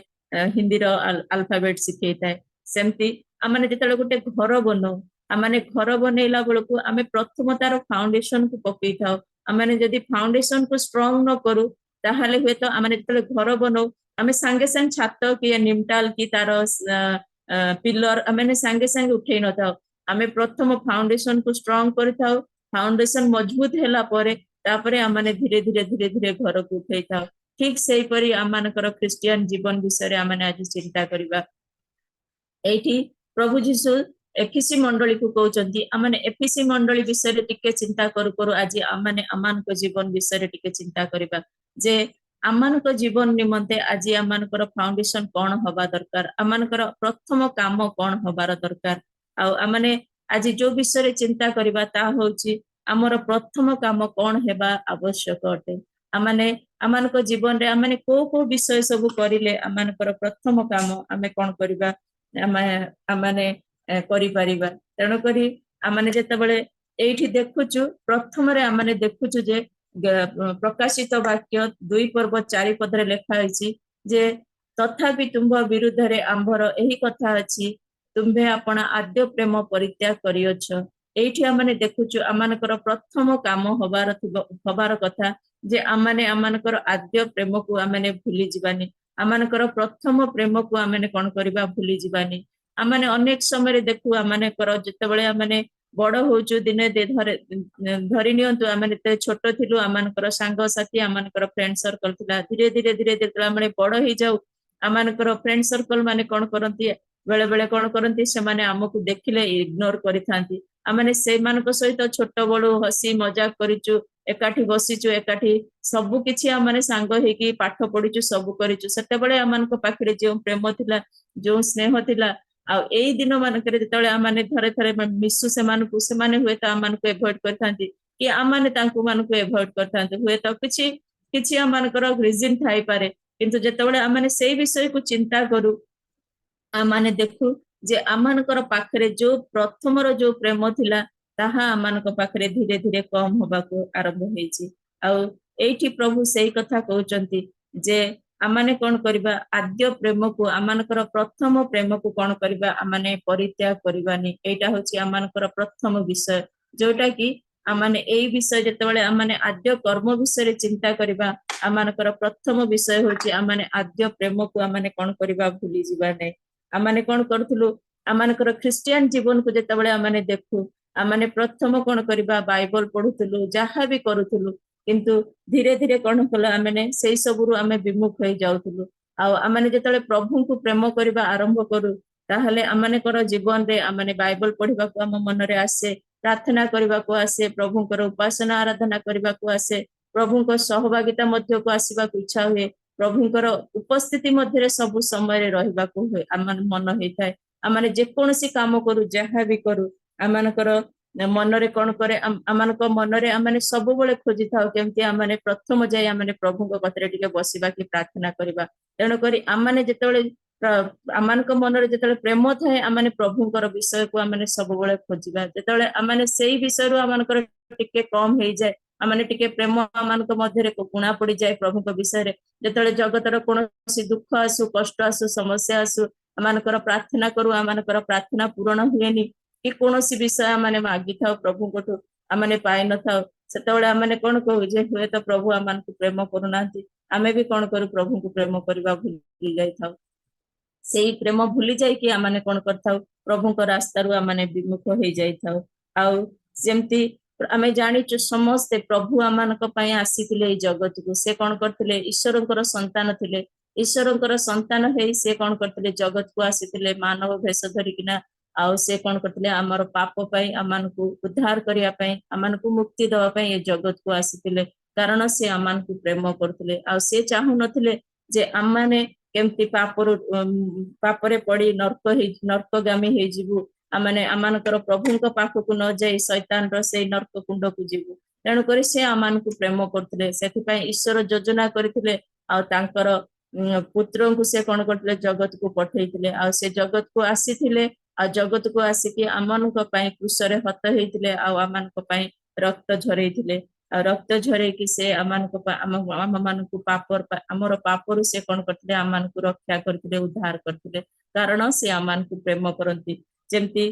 ହିନ୍ଦୀର ଆଲଫାବେଟ ଶିଖେଇଥାଏ ସେମିତି ଆମେ ଯେତେବେଳେ ଗୋଟେ ଘର ବନଉ ଆମେ ଘର ବନେଇଲା ବେଳକୁ ଆମେ ପ୍ରଥମ ତାର ଫାଉଣ୍ଡେସନ କୁ ପକେଇଥାଉ ଆମେ ଯଦି ଫାଉଣ୍ଡେସନ କୁ ଷ୍ଟ୍ରଙ୍ଗ ନ କରୁ ତାହେଲେ ହୁଏତ ଆମେ ଯେତେବେଳେ ଘର ବନଉ ଆମେ ସାଙ୍ଗେ ସାଙ୍ଗେ ଛାତ କି ନିମଟାଲ କି ତାର ପିଲର ଆମେ ସାଙ୍ଗେ ସାଙ୍ଗେ ଉଠେଇ ନଥାଉ ଆମେ ପ୍ରଥମ ଫାଉଣ୍ଡେସନ କୁ ଷ୍ଟ୍ରଙ୍ଗ କରିଥାଉ ଫାଉଣ୍ଡେସନ ମଜବୁତ ହେଲା ପରେ ତାପରେ ଆମେ ଧୀରେ ଧୀରେ ଘରକୁ ଉଠେଇଥାଉ ଠିକ ସେଇପରି ଆମମାନଙ୍କର ଖ୍ରୀଷ୍ଟିଆନ ଜୀବନ ବିଷୟରେ ଆମେ ଆଜି ଚିନ୍ତା କରିବା ଏଇଠି ପ୍ରଭୁ ଯୀଶୁ ଏଫିସି ମଣ୍ଡଳୀକୁ କହୁଛନ୍ତି ଆମେ ଏଫିସି ମଣ୍ଡଳୀ ବିଷୟରେ ଟିକେ ଚିନ୍ତା କରୁ ଆଜି ଆମମାନଙ୍କ ଜୀବନ ବିଷୟରେ ଟିକେ ଚିନ୍ତା କରିବା ଯେ ଆମମାନଙ୍କ ଜୀବନ ନିମନ୍ତେ ଆଜି ଆମମାନଙ୍କର ଫାଉଣ୍ଡେସନ କଣ ହବା ଦରକାର ଆମମାନଙ୍କର ପ୍ରଥମ କାମ କଣ ହବାର ଦରକାର ଆଉ ଆମେ ଆଜି ଯୋଉ ବିଷୟରେ ଚିନ୍ତା କରିବା ତାହା ହଉଛି ଆମର ପ୍ରଥମ କାମ କଣ ହେବା ଆବଶ୍ୟକ ଅଟେ ଆମମାନଙ୍କ ଜୀବନରେ ଆମେ କୋଉ ବିଷୟ ସବୁ କରିଲେ ଆମମାନଙ୍କର ପ୍ରଥମ କାମ ଆମେ କଣ କରିବା ଆମେ କରିପାରିବା ତେଣୁକରି ଆମେ ଯେତେବେଳେ ଏଇଠି ଦେଖୁଛୁ ପ୍ରଥମରେ ଆମେ ଦେଖୁଛୁ ଯେ ପ୍ରକାଶିତ ବାକ୍ୟ 2:4 ପଦରେ ଲେଖା ହେଇଛି ଯେ ତଥାପି ତୁମ୍ଭ ବିରୁଦ୍ଧରେ ଆମ୍ଭର ଏହି କଥା ଅଛି ତୁମ୍ଭେ ଆପଣ ଆଦ୍ୟ ପ୍ରେମ ପରିତ୍ୟାଗ କରିଅଛ ଏଇଠି ଆମେ ଦେଖୁଛୁ ଆମମାନଙ୍କର ପ୍ରଥମ କାମ ହବାର କଥା ଯେ ଆମମାନଙ୍କର ଆଦ୍ୟ ପ୍ରେମକୁ ଆମେ ଭୁଲି ଯିବାନି ଆମମାନଙ୍କର ପ୍ରଥମ ପ୍ରେମକୁ ଆମେ କଣ କରିବା ଭୁଲି ଯିବାନି ଆମେ ଅନେକ ସମୟରେ ଦେଖୁ ଆମମାନଙ୍କର ଯେତେବେଳେ ବଡ ହଉଛୁ ଦିନେ ଧରି ନିଅନ୍ତୁ ଆମେ ଯେତେ ଛୋଟ ଥିଲୁ ଆମମାନଙ୍କର ସାଙ୍ଗସାଥି ଆମମାନଙ୍କର ଫ୍ରେଣ୍ଡ ସର୍କଲ ଥିଲା ଧୀରେ ଧୀରେ ଯେତେବେଳେ ଆମେ ବଡ ହେଇଯାଉ ଆମମାନଙ୍କର ଫ୍ରେଣ୍ଡ ସର୍କଲ ମାନେ କଣ କରନ୍ତି ବେଳେ ବେଳେ କଣ କରନ୍ତି ସେମାନେ ଆମକୁ ଦେଖିଲେ ଇଗ୍ନୋର କରିଥାନ୍ତି ଆମେ ସେମାନଙ୍କ ସହିତ ଛୋଟ ବଳୁ ହସି ମଜାକ କରିଛୁ ଏକାଠି ବସିଛୁ ଏକାଠି ସବୁ କିଛି ଆମେ ସାଙ୍ଗ ହେଇକି ପାଠ ପଢିଛୁ ସବୁ କରିଛୁ ସେତେବେଳେ ଆମମାନଙ୍କ ପାଖରେ ଯେଉଁ ପ୍ରେମ ଥିଲା ଯେଉଁ ସ୍ନେହ ଥିଲା ଆଉ ଏଇ ଦିନ ମାନଙ୍କରେ ଯେତେବେଳେ ଆମେ ଥରେ ଥରେ ମିଶୁ ସେମାନଙ୍କୁ ସେମାନେ ହୁଏତ ଆମମାନଙ୍କୁ ଏଭଏଡ କରିଥାନ୍ତି କି ଆମମାନେ ତାଙ୍କୁ ମାନଙ୍କୁ ଏଭଏଡ କରିଥାନ୍ତି ହୁଏତ କିଛି କିଛି ଆମମାନଙ୍କର ରିଜିନ ଥାଇପାରେ କିନ୍ତୁ ଯେତେବେଳେ ଆମେ ସେଇ ବିଷୟକୁ ଚିନ୍ତା କରୁ ଆମମାନେ ଦେଖୁ ଯେ ଆମମାନଙ୍କର ପାଖରେ ଯୋଉ ପ୍ରଥମର ଯୋଉ ପ୍ରେମ ଥିଲା ତାହା ଆମମାନଙ୍କ ପାଖରେ ଧୀରେ ଧୀରେ କମ ହବାକୁ ଆରମ୍ଭ ହେଇଛି ଆଉ ଏଇଠି ପ୍ରଭୁ ସେଇ କଥା କହୁଛନ୍ତି ଯେ ଆମମାନେ କଣ କରିବା ଆଦ୍ୟ ପ୍ରେମକୁ ଆମମାନଙ୍କର ପ୍ରଥମ ପ୍ରେମକୁ କଣ କରିବା ଆମମାନେ ପରିତ୍ୟାଗ କରିବାନି ଏଇଟା ହଉଛି ଆମମାନଙ୍କର ପ୍ରଥମ ବିଷୟ ଯୋଉଟା କି ଆମମାନେ ଏଇ ବିଷୟ ଯେତେବେଳେ ଆମମାନେ ଆଦ୍ୟ କର୍ମ ବିଷୟରେ ଚିନ୍ତା କରିବା ଆମମାନଙ୍କର ପ୍ରଥମ ବିଷୟ ହଉଛି ଆମମାନେ ଆଦ୍ୟ ପ୍ରେମକୁ ଆମମାନେ କଣ କରିବା ଭୁଲି ଯିବା ନାହିଁ ଆମମାନେ କଣ କରୁଥିଲୁ ଆମମାନଙ୍କର ଖ୍ରୀଷ୍ଟିଆନ ଜୀବନକୁ ଯେତେବେଳେ ଆମମାନେ ଦେଖୁ ଆମମାନେ ପ୍ରଥମ କଣ କରିବା ବାଇବଲ ପଢୁଥିଲୁ ଯାହା ବି କରୁଥିଲୁ କିନ୍ତୁ ଧୀରେ ଧୀରେ କଣ କଲା ଆମମାନେ ସେଇ ସବୁରୁ ଆମେ ବିମୁଖ ହେଇ ଯାଉଥିଲୁ ଆଉ ଆମମାନେ ଯେତେବେଳେ ପ୍ରଭୁଙ୍କୁ ପ୍ରେମ କରିବା ଆରମ୍ଭ କରୁ ତାହେଲେ ଆମମାନଙ୍କର ଜୀବନରେ ଆମମାନେ ବାଇବଲ ପଢିବାକୁ ଆମ ମନରେ ଆସେ ପ୍ରାର୍ଥନା କରିବାକୁ ଆସେ ପ୍ରଭୁଙ୍କର ଉପାସନା ଆରାଧନା କରିବାକୁ ଆସେ ପ୍ରଭୁଙ୍କ ସହଭାଗିତା ମଧ୍ୟକୁ ଆସିବାକୁ ଇଚ୍ଛା ହୁଏ ପ୍ରଭୁଙ୍କର ଉପସ୍ଥିତି ମଧ୍ୟରେ ସବୁ ସମୟରେ ରହିବାକୁ ହୁଏ ଆମ ମନ ହେଇଥାଏ ଆମମାନେ ଯେକୌଣସି କାମ କରୁ ଯାହା ବି କରୁ ଆମମାନଙ୍କର ମନରେ କଣ କରେ ଆମମାନଙ୍କ ମନରେ ଆମମାନେ ସବୁବେଳେ ଖୋଜିଥାଉ କେମିତି ଆମମାନେ ପ୍ରଥମ ଯାଇ ଆମମାନେ ପ୍ରଭୁଙ୍କ କତିରେ ଟିକେ ବସିବା କି ପ୍ରାର୍ଥନା କରିବା ତେଣୁକରି ଆମମାନେ ଯେତେବେଳେ ଆମମାନଙ୍କ ମନରେ ଯେତେବେଳେ ପ୍ରେମ ଥାଏ ଆମମାନେ ପ୍ରଭୁଙ୍କର ବିଷୟକୁ ଆମମାନେ ସବୁବେଳେ ଖୋଜିବା ଯେତେବେଳେ ଆମମାନେ ସେଇ ବିଷୟରୁ ଆମମାନଙ୍କର ଟିକେ କମ ହେଇଯାଏ ଆମମାନେ ଟିକେ ପ୍ରେମ ଆମମାନଙ୍କ ମଧ୍ୟରେ କୁଣା ପଡିଯାଏ ପ୍ରଭୁଙ୍କ ବିଷୟରେ ଯେତେବେଳେ ଜଗତର କୌଣସି ଦୁଃଖ ଆସୁ କଷ୍ଟ ଆସୁ ସମସ୍ୟା ଆସୁ ଆମମାନଙ୍କର ପ୍ରାର୍ଥନା କରୁ ଆମମାନଙ୍କର ପ୍ରାର୍ଥନା ପୂରଣ ହୁଏନି କି କୌଣସି ବିଷୟ ଆମମାନେ ମାଗିଥାଉ ପ୍ରଭୁଙ୍କଠୁ ଆମମାନେ ପାଇନଥାଉ ସେତେବେଳେ ଆମମାନେ କଣ କହୁ ଯେ ହୁଏତ ପ୍ରଭୁ ଆମମାନଙ୍କୁ ପ୍ରେମ କରୁନାହାନ୍ତି ଆମେ ବି କଣ କରୁ ପ୍ରଭୁଙ୍କୁ ପ୍ରେମ କରିବା ଭୁଲି ଯାଇଥାଉ ସେଇ ପ୍ରେମ ଭୁଲି ଯାଇକି ଆମମାନେ କଣ କରିଥାଉ ପ୍ରଭୁଙ୍କ ରାସ୍ତାରୁ ଆମମାନେ ବିମୁଖ ହେଇଯାଇଥାଉ ଆଉ ଯେମିତି ଆମେ ଜାଣିଛୁ ସମସ୍ତେ ପ୍ରଭୁ ଆମମାନଙ୍କ ପାଇଁ ଆସିଥିଲେ ଏଇ ଜଗତକୁ ସେ କଣ କରିଥିଲେ ଈଶ୍ୱରଙ୍କର ସନ୍ତାନ ଥିଲେ ଈଶ୍ୱରଙ୍କର ସନ୍ତାନ ହେଇ ସେ କଣ କରିଥିଲେ ଜଗତକୁ ଆସିଥିଲେ ମାନବ ବେଶ ଧରିକିନା ଆଉ ସେ କଣ କରିଥିଲେ ଆମର ପାପ ପାଇଁ ଆମମାନଙ୍କୁ ଉଦ୍ଧାର କରିବା ପାଇଁ ଆମମାନଙ୍କୁ ମୁକ୍ତି ଦେବା ପାଇଁ ଏ ଜଗତକୁ ଆସିଥିଲେ କାରଣ ସେ ଆମମାନଙ୍କୁ ପ୍ରେମ କରୁଥିଲେ ଆଉ ସେ ଚାହୁଁନଥିଲେ ଯେ ଆମମାନେ କେମିତି ପାପରେ ପଡି ନର୍କଗାମୀ ହେଇଯିବୁ ଆମମାନେ ଆମମାନଙ୍କର ପ୍ରଭୁଙ୍କ ପାଖକୁ ନ ଯାଇ ଶୈତାନର ସେଇ ନର୍କ କୁଣ୍ଡକୁ ଯିବୁ ତେଣୁକରି ସେ ଆମମାନଙ୍କୁ ପ୍ରେମ କରୁଥିଲେ ସେଥିପାଇଁ ଈଶ୍ୱର ଯୋଜନା କରିଥିଲେ ଆଉ ତାଙ୍କର ପୁତ୍ରଙ୍କୁ ସେ କଣ କରିଥିଲେ ଜଗତକୁ ପଠେଇଥିଲେ ଆଉ ସେ ଜଗତକୁ ଆସିଥିଲେ ଆଉ ଜଗତକୁ ଆସିକି ଆମମାନଙ୍କ ପାଇଁ କ୍ରୁଶରେ ହତ ହେଇଥିଲେ ଆଉ ଆମମାନଙ୍କ ପାଇଁ ରକ୍ତ ଝରେଇଥିଲେ ଆଉ ରକ୍ତ ଝରେଇକି ସେ ଆମମାନଙ୍କୁ ଆମର ପାପରୁ ସେ କଣ କରିଥିଲେ ଆମମାନଙ୍କୁ ରକ୍ଷା କରିଥିଲେ ଉଦ୍ଧାର କରିଥିଲେ କାରଣ ସେ ଆମମାନଙ୍କୁ ପ୍ରେମ କରନ୍ତି ଯେମିତି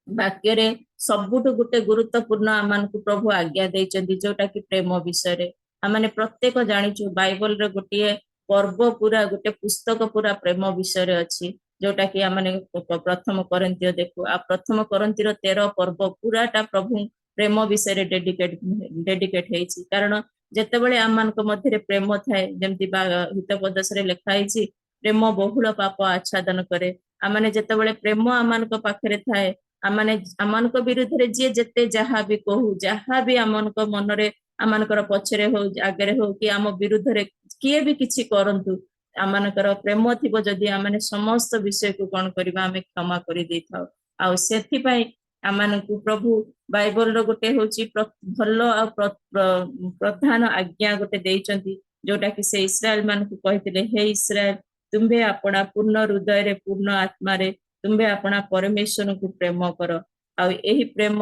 ବାକ୍ୟରେ ସବୁଠୁ ଗୋଟେ ଗୁରୁତ୍ୱପୂର୍ଣ୍ଣ ଆମମାନଙ୍କୁ ପ୍ରଭୁ ଆଜ୍ଞା ଦେଇଛନ୍ତି ଯୋଉଟା କି ପ୍ରେମ ବିଷୟରେ ଆମମାନେ ପ୍ରତ୍ୟେକ ଜାଣିଛୁ ବାଇବଲରେ ଗୋଟିଏ ପର୍ବ ପୁରା ଗୋଟେ ପୁସ୍ତକ ପୁରା ପ୍ରେମ ବିଷୟରେ ଅଛି ଯୋଉଟା କି ଆମମାନେ ପ୍ରଥମ କରନ୍ତୀୟ ଦେଖୁ ଆଉ ପ୍ରଥମ କରନ୍ତୀର 13 ପର୍ବ ପୁରାଟା ପ୍ରଭୁ ପ୍ରେମ ବିଷୟରେ ଡେଡିକେଟ ହେଇଛି କାରଣ ଯେତେବେଳେ ଆମମାନଙ୍କ ମଧ୍ୟରେ ପ୍ରେମ ଥାଏ ଯେମିତି ହିତୋପଦେଶରେ ଲେଖା ହେଇଛି ପ୍ରେମ ବହୁଳ ପାପ ଆଚ୍ଛାଦନ କରେ ଆମମାନେ ଯେତେବେଳେ ପ୍ରେମ ଆମମାନଙ୍କ ପାଖରେ ଥାଏ ଆମମାନେ ଆମମାନଙ୍କ ବିରୁଦ୍ଧରେ ଯିଏ ଯେତେ ଯାହା ବି କହୁ ଯାହା ବି ଆମମାନଙ୍କ ମନରେ ଆମମାନଙ୍କର ପଛରେ ହଉ ଆଗରେ ହଉ କି ଆମ ବିରୁଦ୍ଧରେ କିଏ ବି କିଛି କରନ୍ତୁ ଆମମାନଙ୍କର ପ୍ରେମ ଥିବ ଯଦି ଆମମାନେ ସମସ୍ତ ବିଷୟକୁ କଣ କରିବା ଆମେ କ୍ଷମା କରିଦେଇଥାଉ ଆଉ ସେଥିପାଇଁ ଆମମାନଙ୍କୁ ପ୍ରଭୁ ବାଇବଲର ଗୋଟେ ହଉଛି ଭଲ ଆଉ ପ୍ରଧାନ ଆଜ୍ଞା ଗୋଟେ ଦେଇଛନ୍ତି ଯୋଉଟା କି ସେ ଇସ୍ରାଏଲ ମାନଙ୍କୁ କହିଥିଲେ ହେ ଇସ୍ରାଏଲ ତୁମ୍ଭେ ଆପଣା ପୂର୍ଣ୍ଣ ହୃଦୟରେ ପୂର୍ଣ୍ଣ ଆତ୍ମାରେ ତୁମ୍ଭେ ଆପଣା ପରମେଶ୍ୱରଙ୍କୁ ପ୍ରେମ କର ଆଉ ଏହି ପ୍ରେମ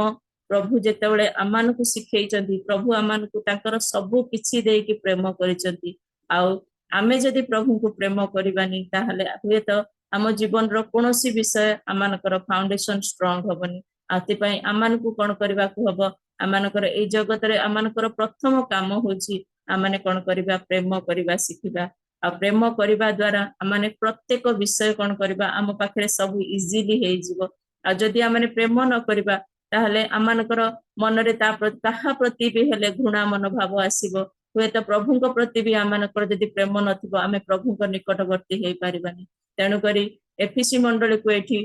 ପ୍ରଭୁ ଯେତେବେଳେ ଆମମାନଙ୍କୁ ଶିଖେଇଛନ୍ତି ପ୍ରଭୁ ଆମମାନଙ୍କୁ ତାଙ୍କର ସବୁ କିଛି ଦେଇକି ପ୍ରେମ କରିଛନ୍ତି ଆଉ ଆମେ ଯଦି ପ୍ରଭୁଙ୍କୁ ପ୍ରେମ କରିବାନି ତାହେଲେ ହୁଏତ ଆମ ଜୀବନର କୌଣସି ବିଷୟ ଆମମାନଙ୍କର ଫାଉଣ୍ଡେସନ ଷ୍ଟ୍ରଙ୍ଗ ହବନି ଆଉ ସେଥିପାଇଁ ଆମମାନଙ୍କୁ କଣ କରିବାକୁ ହବ ଆମମାନଙ୍କର ଏଇ ଜଗତରେ ଆମମାନଙ୍କର ପ୍ରଥମ କାମ ହଉଛି ଆମମାନେ କଣ କରିବା ପ୍ରେମ କରିବା ଶିଖିବା ଆଉ ପ୍ରେମ କରିବା ଦ୍ୱାରା ଆମମାନେ ପ୍ରତ୍ୟେକ ବିଷୟ କଣ କରିବା ଆମ ପାଖରେ ସବୁ ଇଜିଲି ହେଇଯିବ ଆଉ ଯଦି ଆମମାନେ ପ୍ରେମ ନ କରିବା ताहले आमानकर मनरे काहा प्रति भी हेले घृणा मनोभाव आसीबो हुएत प्रभुଙ୍କ प्रति भी आमानकर जदि प्रेम नथिबो आमे प्रभुଙ୍କ निकटवर्ती हेई पारिबानी तेणु करी एफिसी मंडली को एठी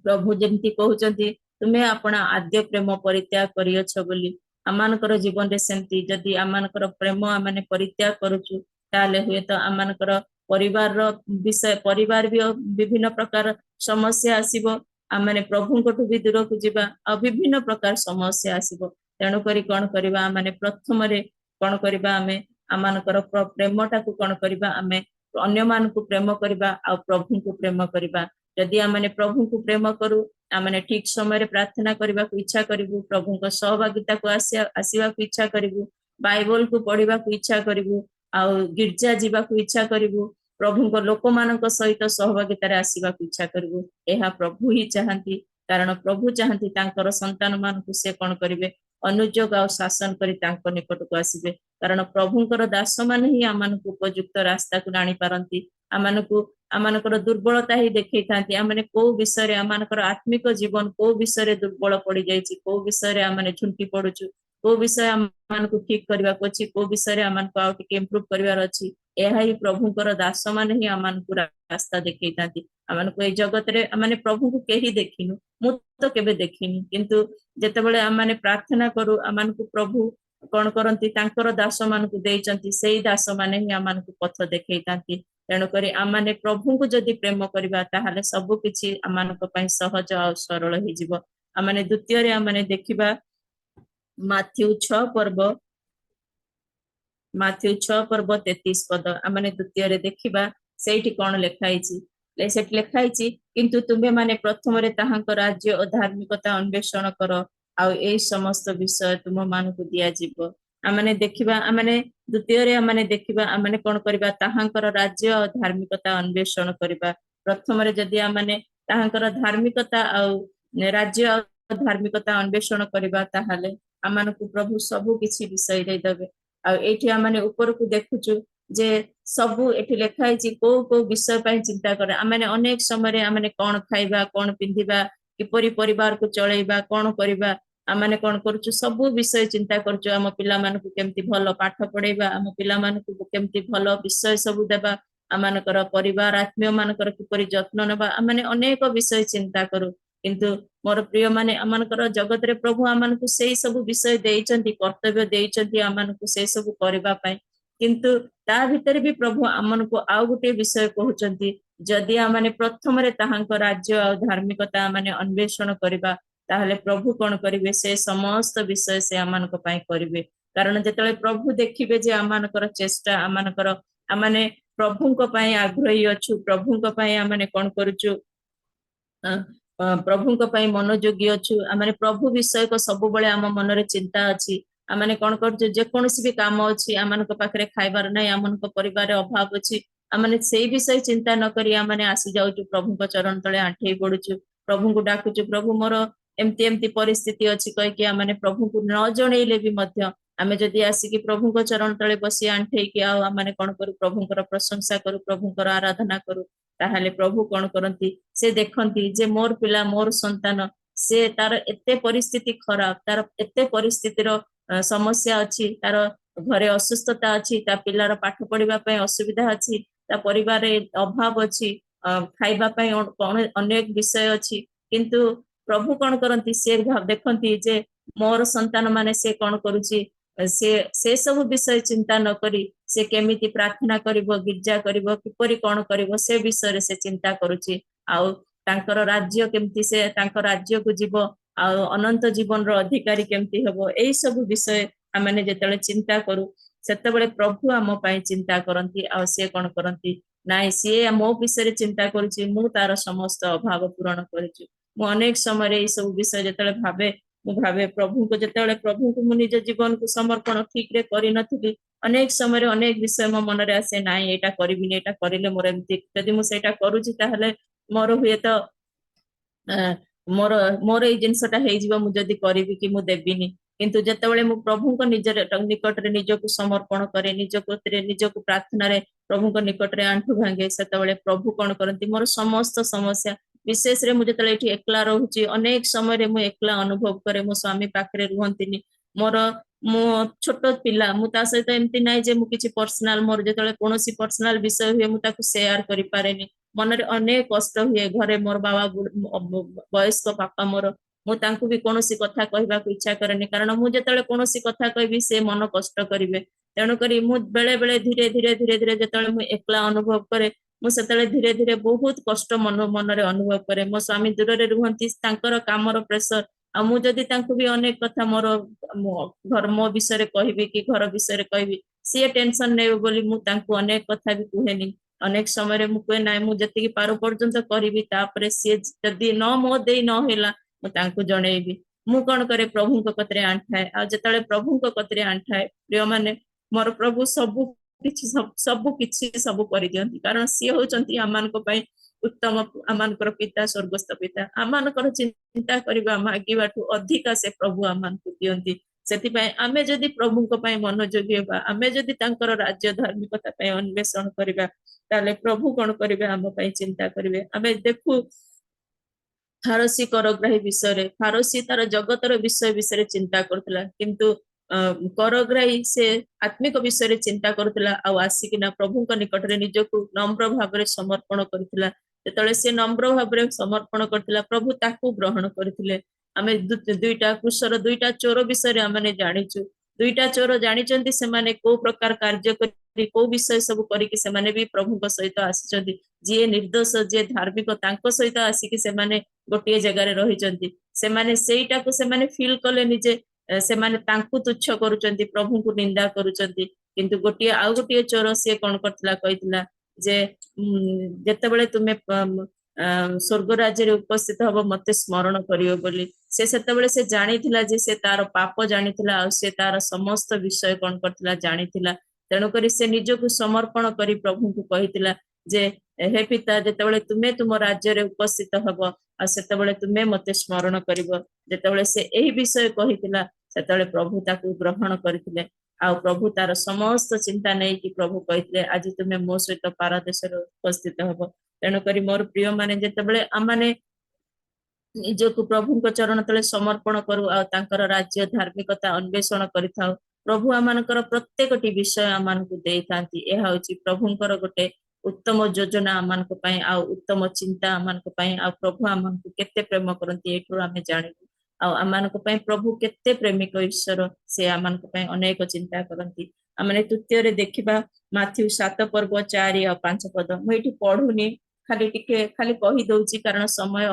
प्रभु जेमती कहउचंती तुमे अपना आद्य प्रेम परित्याग करियछ बोली आमानकर जीवन रे सेमती जदि आमानकर प्रेम आमाने परित्याग करूछु ताले हुएत आमानकर परिवार रो विषय परिवार भी विभिन्न प्रकार समस्या आसीबो आमाने प्रभुଙ୍କଠୁ भी दूर को जिबा आ विभिन्न प्रकार समस्या आसीबो तेणु करी कोन करिबा आमाने प्रथम रे कोन करिबा आमे आमानकर प्रेमटा को कोन करिबा आमे अन्य मान को प्रेम करिबा आ प्रभु को प्रेम करिबा जदि आमाने प्रभु को प्रेम करू आमाने ठीक समय रे प्रार्थना करबा को इच्छा करिबु प्रभु को सहभागिता को आसीबा को इच्छा करिबु बाइबल को पढ़िबा को इच्छा करिबु आ गिरजा जीवा को इच्छा करिबु प्रभु को लोक मानक सहित सहभागिता रे आसीबा को इच्छा करिबु एहा प्रभु ही चाहंती कारण प्रभु चाहंती तांकर संतान मान को से कोन करिवे अनुजोग आ शासन करी तांको निकट को आसीबे कारण प्रभुंकर दास मान ही आमानकु उपयुक्त रास्ता को जानी पारंती आमानकर दुर्बलता ही देखै थांती आमाने को विषय रे आमानकर आत्मिक जीवन को विषय रे दुर्बल पड़ी जाईची को विषय रे आमाने झुंटी पडुचु को विषय आमानकु ठीक करबा को अछि को विषय रे आमानकु आउट के इंप्रूव करबार अछि एहा ही प्रभुंकर दास मान ही आमानकु रास्ता देखै थांती आमानकु ए जगत रे आमाने प्रभु को केही देखिनु मु तो केबे देखिनी किंतु जेतेबेले आमाने प्रार्थना करू आमानकु प्रभु कोन करंती तांकर दास मानकु देइचंती सेही दास माने ही आमानकु पथ देखै थांती तेणु करी आमाने प्रभु को जदि प्रेम करबा ताहाले सब किछि आमानक पई सहज आ सरल हि जिवो आमाने द्वितीय रे आमाने देखिबा माथ्यू 6 पर्व 33 पद आमाने द्वितीय रे देखिबा सेठी कोन लेखाइछि सेठी लेखाइछि किंतु तुमे माने प्रथम रे ताहांक राज्य और धार्मिकता अन्वेषण करो आ ए समस्त विषय तुम मानकु दिया जिवो आमाने देखिबा आमाने द्वितीय रे आमाने देखिबा आमाने कोन करबा ताहांकर राज्य और धार्मिकता अन्वेषण करबा प्रथम रे जदि आमाने ताहांकर धार्मिकता आ राज्य और धार्मिकता अन्वेषण करबा ताहाले आमानकु प्रभु सब किछि विषय दे देबे आ एठी आमाने ऊपर को देखुचु जे सबु एठी लेखाइछि को विषय पय चिंता करे आमाने अनेक समय रे आमाने कोन खाइबा कोन पिंधिबा किपरि परिवार को चलैबा कोन करबा आमाने कोन करछु सब विषय चिंता करछु आम पिला मानकु केमति भलो पाठ पढैबा आम पिला मानकु केमति भलो विषय सब देबा आमानकर परिवार आत्मीय मानकर किपरि जत्न नेबा आमाने अनेक विषय चिंता करू किंतु मोर प्रिय माने आमानकर जगत रे प्रभु आमानकु सेही सब विषय देइचंती कर्तव्य देइचंती आमानकु से सब करबा पय किंतु ता भीतर भी प्रभु आमानकु आउ गुटे विषय कहउचंती जदि आमाने प्रथम रे ताहांक राज्य आ धार्मिकता आमाने अन्वेषण करबा ताहले प्रभु कोन करिवे से समस्त विषय से आमानक पय करिवे कारण जेतले प्रभु देखिबे जे आमानकर चेष्टा आमानकर आमाने प्रभुंक पय आग्रही अछु प्रभुंक पय आमाने कोन करूछु प्रभुंक पय मनोयोगी अछु आमाने प्रभु विषय को सब बळे आम मन रे चिंता अछि आमाने कोन करछु जे कोनसी भी काम अछि आमानक पाखरे खाइबार नै आमानक परिवार अभाव अछि आमाने सेही विषय चिंता न करी आमाने आसी जाउछु प्रभुंक चरण तळे आंठेई पडुछु प्रभु को डाकुछु प्रभु मोर एमती एमती परिस्थिति अछि कहि कि आमाने प्रभु को न जणैले भी मध्य आमे जदि आसी कि प्रभु को चरण तळे बसी आंठेई कि आ आमाने कोन करू प्रभुंकर प्रशंसा करू प्रभुंकर आराधना करू ताहाले प्रभु कोन करंती से देखंती जे मोर पिला मोर संतान से तार एते परिस्थिति खराब तार एते परिस्थिति रो समस्या अछि तार घरे असुस्थता अछि ता पिलार पाठ पढिबा पय असुविधा अछि ता परिवार रे अभाव अछि खाइबा पय अनेक विषय अछि किंतु प्रभु कोन करंती से देखंती जे मोर संतान माने से कोन करूची से सब विषय चिंता न करी से केमिति प्रार्थना करिवो गिरजा करिवो किपरि कोन करिवो से विषय रे से चिंता करूची आउ तांकर राज्य केमिति से तांकर राज्य को जीवो आ अनंत जीवन रो अधिकारी केमिति हेबो एई सब विषय आमाने जेतले चिंता करू सेतबेले प्रभु आम पय चिंता करंती आ से कोन करंती नाइ से मो विषय रे चिंता करूची मु तार समस्त अभाव पूर्ण करूची मु अनेक समय रे सब विषय जेतले भावे प्रभु को जेतले प्रभु को मु निज जीवन को समर्पण ठीक रे करि नथिबी अनेक समय रे अनेक विषय मो मन रे आसे नाइ एटा करबिनी एटा करिले मोर एमति जदि मु सेटा करूची ताहले मोर हुए तो मोर ए जिनसटा हेइ जीव मु जदि करिबी कि मु देबिनी किंतु जेतेबेले मु प्रभु को निजर निकट रे निज को समर्पण करे निज को प्रार्थना रे प्रभु को निकट रे आंठु भांगे सेतेबेले प्रभु कोन करंती मोर समस्त समस्या विशेष रे मुझे तले एठी एकला रहूची अनेक समय रे मु एकला अनुभव करे मो स्वामी पाखरे रुहंतिनी मोर मो छोट पिला मु ता सहित एमती नाही जे मु किछि पर्सनल मोर जेतले कोनोसी पर्सनल विषय हुए मु ताकु शेयर करि पारेनी मनरे अनेक कष्ट हुए घरे मोर बाबा वयस्क पापा मोर मु तांकु भी कोनोसी कथा कहबा को इच्छा करेनी कारण मु जेतले कोनोसी कथा कहबी से मन कष्ट करिवे तेणु करी मु बेले बेले धीरे धीरे धीरे धीरे जेतले मु एकला अनुभव करे मु सेतले धीरे धीरे बहुत कष्ट मन मनरे अनुभव करे मो स्वामी दूर रे रुहंती तांकर कामर प्रेशर आ मु जदी तांकु भी अनेक कथा मोर घर मो विषय कहबी कि घर विषय कहबी सी टेंशन नै बोली मु तांकु अनेक कथा भी कहेनी अनेक समय रे मु कहे नै मु जति की पारो पर्यंत करबी तापरे सी जदी न मो देई न होला मु तांकु जणेबी मु कोन करे प्रभु को कतरे आंठाए आ जतले प्रभु को कतरे आंठाए प्रिय माने मोर प्रभु सब किछि सब करि दियंती कारण सी होचंती आमान को पई उत्तम आमानकर पिता स्वर्गस्थ पिता आमानकर चिंता करबा मागिबाठू अधिका से प्रभु आमान को दियंती सेति पई आमे जदी प्रभु को पई मनोयोगी हेबा आमे जदी तांकर राज्य धार्मिकता पई अन्वेषण करबा ताले प्रभु कोन करबे आम पई चिंता करबे आमे देखु फारसी करग्राही विषय रे फारसी तार जगतर विषय विषय चिंता करथला किंतु करग्राही से आत्मिक विषय रे चिंता करथला आ आसिकिना प्रभु को निकट रे निजको नम्र भाव रे समर्पण करथला जेतले से नम्र भाव रे समर्पण करथला प्रभु ताकू ग्रहण करथिले आमे दुईटा कुशर दुईटा चोर विषय रे आमे जानिचु दुईटा चोर जानिचंती से माने को प्रकार कार्य करी को विषय सब करी कि से माने भी प्रभु को सहित आसीचंती जे निर्दोष जे धार्मिक तांको सहित आसी कि से माने गोटिए जगह रे रहिचंती से माने सेईटा को से माने फील कले निजे से माने तांकु तुच्छ करूचंती प्रभु को निंदा करूचंती किंतु गोटिए आउ गोटिए चोर से कोन करथला कहितला जे जेतेबेले तुमे स्वर्ग राज्य रे उपस्थित हबो मते स्मरण करियो बोली से सेतेबेले से जानिथिला जे से तार पाप जानिथिला आ से तार समस्त विषय कोन करथिला जानिथिला तेणु करी से निजको समर्पण करी प्रभु को कहिथिला जे हे पिता जेतेबेले तुमे तुम राज्य रे उपस्थित हबो आ सेतेबेले तुमे मते स्मरण करिवो जेतेबेले से एही विषय कहिथिला सेतेबेले प्रभु ताकू ग्रहण करथिले आ प्रभु तार समस्त चिंता नै कि प्रभु कहिथिले आज तुमे मो सहित पारदेश रे उपस्थित हबो तेणु करी मोर प्रिय माने जेतेबेले आमाने निजको प्रभु को चरण तले समर्पण करू आ तांकर राज्य धार्मिकता अन्वेषण करिथाउ प्रभु आमानकर प्रत्येकटी विषय आमान को देइथांती एहा होची प्रभुंकर गोटे उत्तम योजना आमान को पई आ उत्तम चिंता आमान को पई आ प्रभु आमान को केते प्रेम करंती एठो आमे जानिबु आ आमान को पई प्रभु केते प्रेमिक ईश्वर से आमान को पई अनेक चिंता करंती आमने तृतीय रे देखिबा माथ्यू 7 पर्व 4 और 5 पद मु एठी पढुनी खाली टिके खाली कहि दउची कारण समय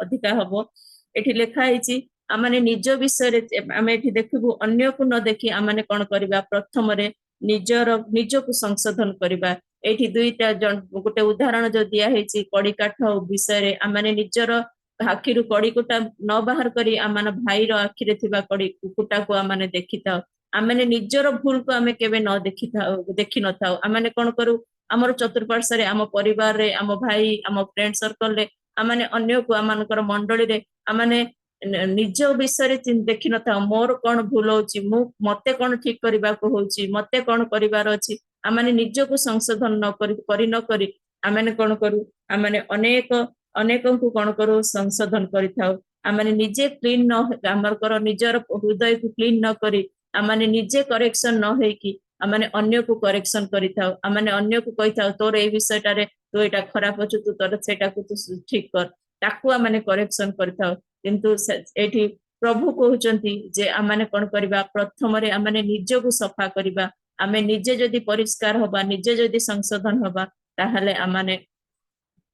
अधिका हबो एठी लेखा हिची आमने निज विषय रे आमे एठी देखिबु अन्य को न देखि आमने कोन करबा प्रथम रे निजको संशोधन करबा एठी दुईटा गोटे उदाहरण जो दिया हेची कड़ी काठ विषय रे आमने निजर आखिरु कड़ी कुटा न बाहर करी आमान भाई रो आखि रे थिबा कड़ी कुटा को आमने देखिता आमने निजर भूल को आमे केबे न देखि न थाउ आमने कोन करू हमर चतुर्पार्श्व रे हम परिवार रे हम भाई हम फ्रेंड सर्कल रे आमने अन्य को आमानकर मंडली रे आमने निज विषय रे देखि न थाउ मोर कोन भूल होची मते कोन ठीक करबा को होची मते कोन करिवार अछि आमने निजको संशोधन न करी आमने कोन करू आमने अनेक को कोन करू संशोधन करिथाउ आमने निजे क्लीन न हमर निजर हृदय को क्लीन न करी आमने निजे करेक्शन न होई कि आमने अन्य को करेक्शन करिथाउ आमने अन्य को कहिथाउ तोर ए विषयटा रे तो एटा खराब अछि तू तोर सेटा को तू ठीक कर ताकू आमने करेक्शन करिथाउ किंतु एठी प्रभु कहउचंती जे आमने कोन करबा प्रथम रे आमने निज को सफा करबा आमे निजे जदी परिष्कार होबा निजे जदी संशोधन होबा ताहले आमने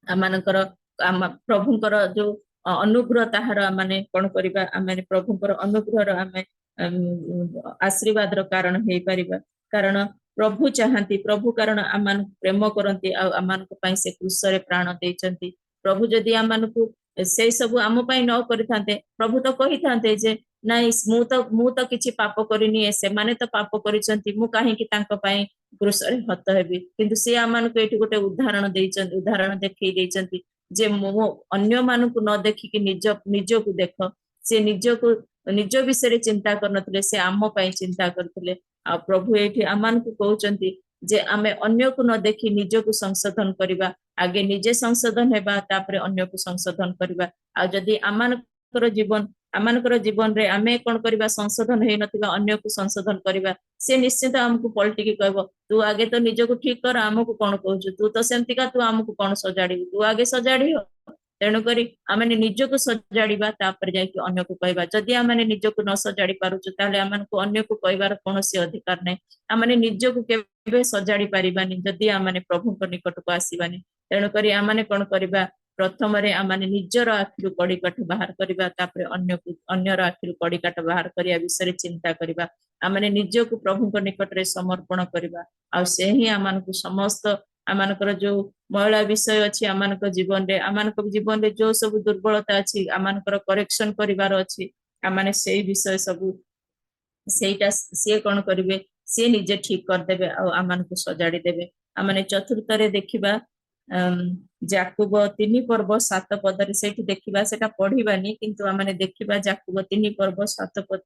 आमानकर प्रभुंकर जो अनुग्रह ताहार आमने कोन करबा आमने प्रभुंकर अनुग्रह रो आमे आशीर्वाद रो कारण हेई परिबा कारण प्रभु चाहंती प्रभु कारण आमान प्रेम करंती आ आमान को पई से क्रूस रे प्राण देचंती प्रभु जदी आमान को से सब आम पई न करिथांते प्रभु तो कहिथांते जे नाइ मु तो किछि पाप करिनी से माने तो पाप करिसंती मु काहे कि तांको पई क्रूस रे हत हेबी किंतु से आमान को एठी गोटे उदाहरण देचंती उदाहरण देखै देचंती जे मो अन्य मान को न देखि कि निज को देख से निज विषय रे चिंता करनथले से आम पई चिंता करथले आ प्रभु एठी आमान को कहउचंती जे आमे अन्य को न देखी निज को संशोधन करिबा आगे निजे संशोधन हेबा तापरे अन्य को संशोधन करिबा आ जदि आमानकर जीवन रे आमे कोन करिबा संशोधन हे नथिबा अन्य को संशोधन करिबा से निश्चित हमको पलटिकी कहबो तू आगे तो निज को ठीक कर हमको कोन कहू तू तो सेमतिका तू हमको कोन सजाड़ी तू आगे सजाड़ी हो तेणु करी आमे निज को सजाड़ीबा तापर जाय कि अन्य को कहबा जदि आमे निज को न सजाड़ी पारुछु ताले आमनको अन्य को कहबार कोनोसी अधिकार नै आमे निज को केबे सजाड़ी पारिबानी जदि आमे प्रभु को निकट को आसीबानी तेणु करी आमे कोन करिबा प्रथम रे आमे निजर आखिरु कड़ीकाठ बाहर करिबा तापर अन्यर आखिरु कड़ीकाठ बाहर करिया विषय चिंता करिबा आमे निज को प्रभु को निकट रे समर्पण करिबा आ से ही आमनको समस्त आमनकर जो महिला विषय अछि आमनकर जीवन रे जो सब दुर्बलता अछि आमनकर करेक्शन करिवार अछि आमाने सेही विषय सब सेटा से कोन करिवे से निजे ठीक कर देबे आ आमनको सजाड़ी देबे आमाने चतुर्थ रे देखिबा जाकुब 3 पर्व 7 पद रे सेठी देखिबा सेटा पढिबानी किंतु आमाने देखिबा जाकुब 3 पर्व 7 पद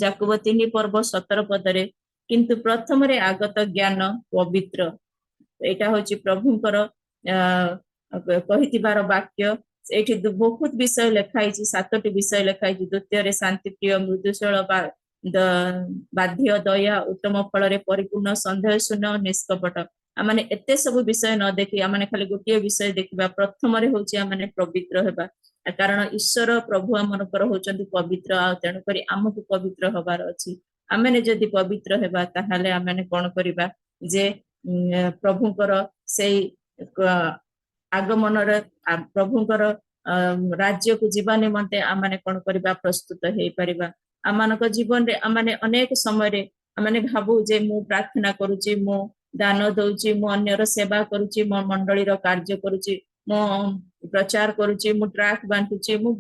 जाकुब 3 पर्व 17 पद रे किंतु प्रथम रे आगत ज्ञान पवित्र एटा होची प्रभुंकर कहिथिबार वाक्य एठी बहुत विषय लेखाई 7टी विषय लेखाई द्वितीय रे शांति प्रिय मृदुशल बाध्य दया उत्तम फल रे परिपूर्ण संदेह शून्य निष्कपट आमाने एते सब विषय न देखि आमाने खाली गोटिए विषय देखिबा प्रथम रे होची आमाने पवित्र हेबा कारण ईश्वर प्रभु आमनकर होचंती पवित्र आ तेणु करी हमकु पवित्र हबार अछि आमाने जदि पवित्र हेबा ताहाले आमाने कोन करिबा जे प्रभुंकर से आगमन रे प्रभुंकर राज्य को जीवा निमंते आमाने कोन करिबा प्रस्तुत हे परिबा आमानक जीवन रे आमाने अनेक समय रे आमाने भाबु जे मु प्रार्थना करूची मु दान दउची मु अन्यर सेवा करूची मो मंडली रो कार्य करूची मु प्रचार करूची मु ट्रैक बांटुची मु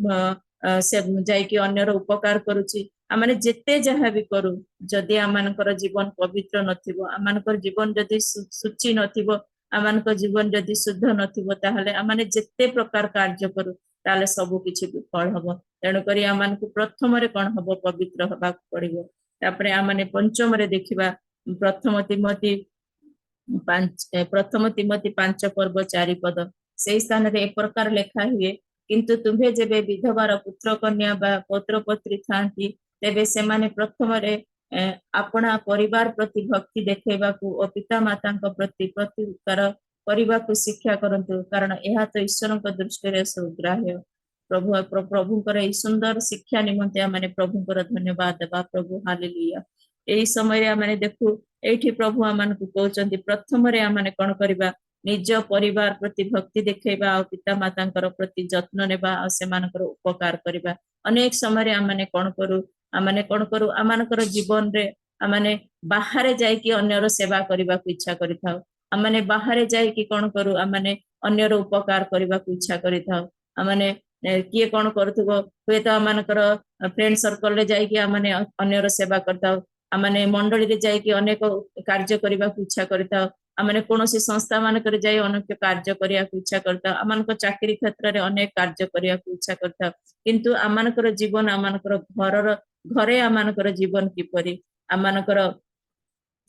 से जाय कि अन्यर उपकार करूची आमाने जेते जहा भी करू जदि आमानकर जीवन पवित्र नथिबो आमानकर जीवन जदि सुचि नथिबो आमानकर जीवन जदि शुद्ध नथिबो ताहले आमाने जेते प्रकार कार्य करू ताले सब किछि विफल हबो तेणु करी आमानकु प्रथम रे कोन हबो पवित्र हबा पड़िबो तापरे आमाने पंचम रे देखिबा प्रथम तिमोथी 5 पर्व 4 पद से स्थान रे एक प्रकार लेखा हुए किंतु तुम्हे जेबे विधवार पुत्र कन्या बा पुत्र पत्री थांती तेबे सेमाने प्रथम रे अपना परिवार प्रति भक्ति देखेबा को और पिता माता प्रति प्रतिउत्तर परिवार को शिक्षा करंतु कारण यह तो ईश्वर दृष्टि रे सुग्राह्य प्रभुंकर सुंदर शिक्षा निमंते माने प्रभुंकर धन्यवाद देबा प्रभु हालेलुया एही समय रे माने देखु एठी प्रभु आमान को कहउचंती प्रथम रे आमाने कोन करबा निज परिवार प्रति भक्ति देखेबा और पिता मातांकर प्रति जत्न नेबा और सेमानकर उपकार करबा अनेक समय रे आमाने कोन करू आमानकर जीवन रे आमाने बाहर जाय कि अन्यर सेवा करबा को इच्छा करिथाउ आमाने बाहर जाय कि कोन करू आमाने अन्यर उपकार करबा को इच्छा करिथाउ आमाने किए कोन करथबो होय तो आमानकर फ्रेंड सर्कल रे जाय कि आमाने अन्यर सेवा करथाउ आमाने मंडली रे जाय कि अनेक कार्य करबा को इच्छा करथाउ आमाने कोनोसी संस्था मानकर जाय अनेक कार्य करिया को इच्छा करथाउ आमानकर चाकरी क्षेत्र रे अनेक कार्य करिया को इच्छा करथाउ किंतु आमानकर जीवन आमानकर घरे आमानकर जीवन किपरि आमानकर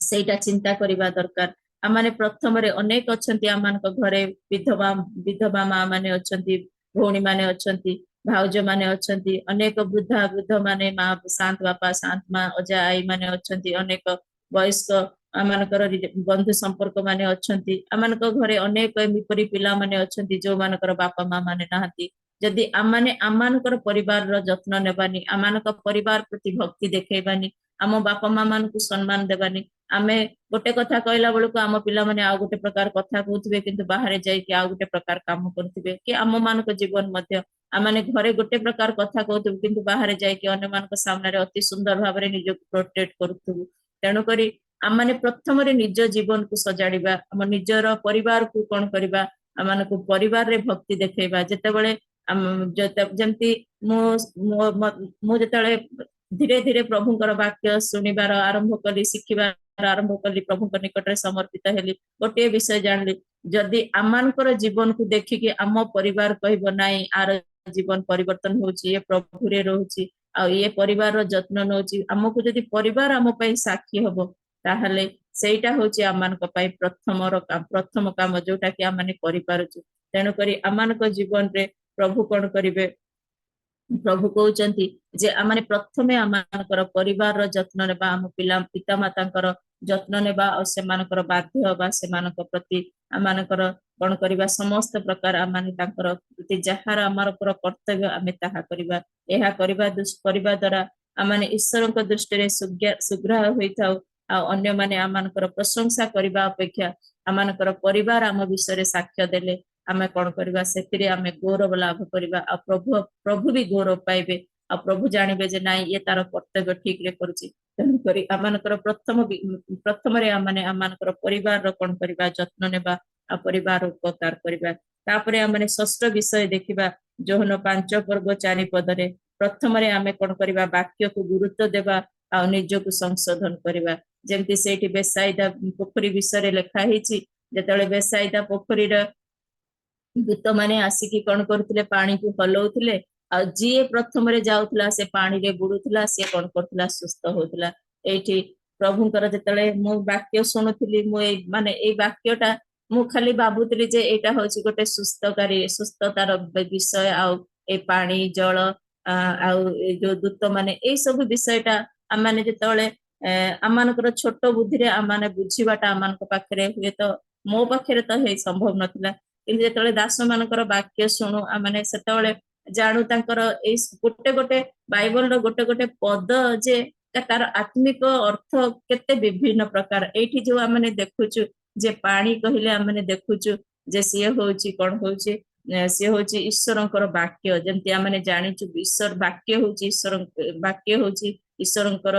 सेटा चिंता करिबा दरकार आमाने प्रथम रे अनेक अछंती आमानकर घरे विधवा मां माने अछंती भौणी माने अछंती भाउज माने अछंती अनेक वृद्ध माने मां शांत बापा शांत मां अजा आई माने अछंती अनेक वयस्क आमानकर बंधु संपर्क माने अछंती आमानकर घरे अनेक मिपरी पिला माने अछंती जो मानकर बापा मां माने नाहंती जदि आमाने आमानकर परिवार रो जत्न नेबानी आमानकर परिवार प्रति भक्ति देखेबानी आम बापा मां मान को सम्मान देबानी आमे गोटे कथा कहला बेलू आम पिला माने आ गोटे प्रकार कथा कहउथिबे किंतु बाहर जाय कि आ गोटे प्रकार काम करथिबे कि आम मानक जीवन मध्य आमाने घरे गोटे प्रकार कथा कहउथिबे किंतु बाहर जाय कि अन्य मानक सामने रे अति सुंदर भाबरे निज प्रोटेक्ट करथुबु तेणु करी आमाने प्रथम रे निज जीवन को सजाड़ीबा आम निजर परिवार को कोन करबा आमानक परिवार रे भक्ति देखेबा जेतेबेले जेमती मो जेतेबेले धीरे धीरे प्रभुंकर वाक्य सुनिबार आरंभ कली शिखिबार आरंभ कली प्रभुंकर निकट रे समर्पित हेली गोटे विषय जानली जदि आमानकर जीवन को देखिकी आम परिवार कहबो नाही आर जीवन परिवर्तन होची ये प्रभु रे रहउची आ ये परिवार रो जत्न नउची हमकु जदि परिवार हम पई साक्षी हबो ताहले ସେଇଟା ହଉଛି ଆମମାନଙ୍କ ପାଇଁ ପ୍ରଥମ କାମ ଯୋଉଟା କି ଆମେ କରିପାରୁଛୁ। ତେଣୁକରି ଆମମାନଙ୍କ ଜୀବନରେ ପ୍ରଭୁ କଣ କରିବେ? ପ୍ରଭୁ କହୁଛନ୍ତି ଯେ ଆମେ ପ୍ରଥମେ ଆମମାନଙ୍କର ପରିବାରର ଯତ୍ନ ନେବା, ଆମ ପିତା ମାତାଙ୍କର ଯତ୍ନ ନେବା, ଆଉ ସେମାନଙ୍କର ବାଧ୍ୟ ବା ସେମାନଙ୍କ ପ୍ରତି ଆମମାନଙ୍କର କଣ କରିବା? ସମସ୍ତ ପ୍ରକାର ଆମେ ତାଙ୍କର ପ୍ରତି ଯାହାର ଆମର କର୍ତ୍ତବ୍ୟ ଆମେ ତାହା କରିବା। ଏହା କରିବା ଦ୍ୱାରା ଆମେ ଈଶ୍ୱରଙ୍କ ଦୃଷ୍ଟିରେ ସୁଗ୍ରାହ ହୋଇଥାଉ, ଆଉ ଅନ୍ୟମାନେ ଆମମାନଙ୍କର ପ୍ରଶଂସା କରିବା ଅପେକ୍ଷା ଆମମାନଙ୍କର ପରିବାର ଆମ ବିଷୟରେ ସାକ୍ଷ୍ୟ ଦେଲେ ଆମେ କଣ କରିବା? ସେଥିରେ ଆମେ ଗୌରବ ଲାଭ କରିବା, ଆଉ ପ୍ରଭୁ ବି ଗୌରବ ପାଇବେ, ଆଉ ପ୍ରଭୁ ଜାଣିବେ ଯେ ନାଇଁ ଇଏ ତାର କର୍ତ୍ତବ୍ୟ ଠିକରେ କରୁଛି। ତେଣୁକରି ଆମମାନଙ୍କର ପ୍ରଥମରେ ଆମମାନଙ୍କର ପରିବାରର କଣ କରିବା? ଯତ୍ନ ନେବା, ଆଉ ପରିବାର ଉପକାର କରିବା। ତାପରେ ଆମେ ଷଷ୍ଠ ବିଷୟ ଦେଖିବା ଯୋହନ 5:4 ପ୍ରଥମରେ ଆମେ କଣ କରିବା? ବାକ୍ୟକୁ ଗୁରୁତ୍ୱ ଦେବା, ଆଉ ନିଜକୁ ସଂଶୋଧନ କରିବା। ଯେମିତି ସେଇଠି ବେସାଇଦା ପୋଖରୀ ବିଷୟରେ ଲେଖା ହେଇଛି, ଯେତେବେଳେ ବେସାଇଦା ପୋଖରୀର ଦୂତମାନେ ଆସିକି କଣ କରୁଥିଲେ? ପାଣିକୁ ହଲଉଥିଲେ, ଆଉ ଯିଏ ପ୍ରଥମରେ ଯାଉଥିଲା ସେ ପାଣିରେ ବୁଡୁଥିଲା, ସିଏ କଣ କରୁଥିଲା? ସୁସ୍ଥ ହଉଥିଲା। ଏଇଠି ପ୍ରଭୁଙ୍କର ଯେତେବେଳେ ମୁଁ ବାକ୍ୟ ଶୁଣୁଥିଲି, ମୁଁ ଏଇ ବାକ୍ୟଟା ମୁଁ ଖାଲି ଭାବୁଥିଲି ଯେ ଏଇଟା ହଉଛି ଗୋଟେ ସୁସ୍ଥତାର ବିଷୟ, ଆଉ ଏ ପାଣି ଜଳ ଆଉ ଏଇ ଯୋଉ ଦୂତ ମାନେ ଏଇ ସବୁ ବିଷୟଟା ଆମେ ଯେତେବେଳେ ଆମମାନଙ୍କର ଛୋଟ ବୁଦ୍ଧିରେ ଆମେ ବୁଝିବାଟା ଆମମାନଙ୍କ ପାଖରେ ହୁଏତ ମୋ ପାଖରେ ତ ହେଇ ସମ୍ଭବ ନଥିଲା, କିନ୍ତୁ ଯେତେବେଳେ ଦାସ ମାନଙ୍କର ବାକ୍ୟ ଶୁଣୁ ଆମେ ସେତେବେଳେ ଜାଣୁ ତାଙ୍କର ଏଇ ଗୋଟେ ବାଇବଲର ଗୋଟେ ପଦ ଯେ ତାର ଆତ୍ମିକ ଅର୍ଥ କେତେ ବିଭିନ୍ନ ପ୍ରକାର। ଏଇଠି ଯୋଉ ଆମେ ଦେଖୁଛୁ ଯେ ପାଣି କହିଲେ ଆମେ ଦେଖୁଛୁ ଯେ ସିଏ ହଉଛି କଣ ହଉଛି? ସିଏ ହଉଛି ଈଶ୍ୱରଙ୍କର ବାକ୍ୟ। ଯେମିତି ଆମେ ଜାଣିଛୁ ବାକ୍ୟ ହଉଛି ଈଶ୍ୱରଙ୍କର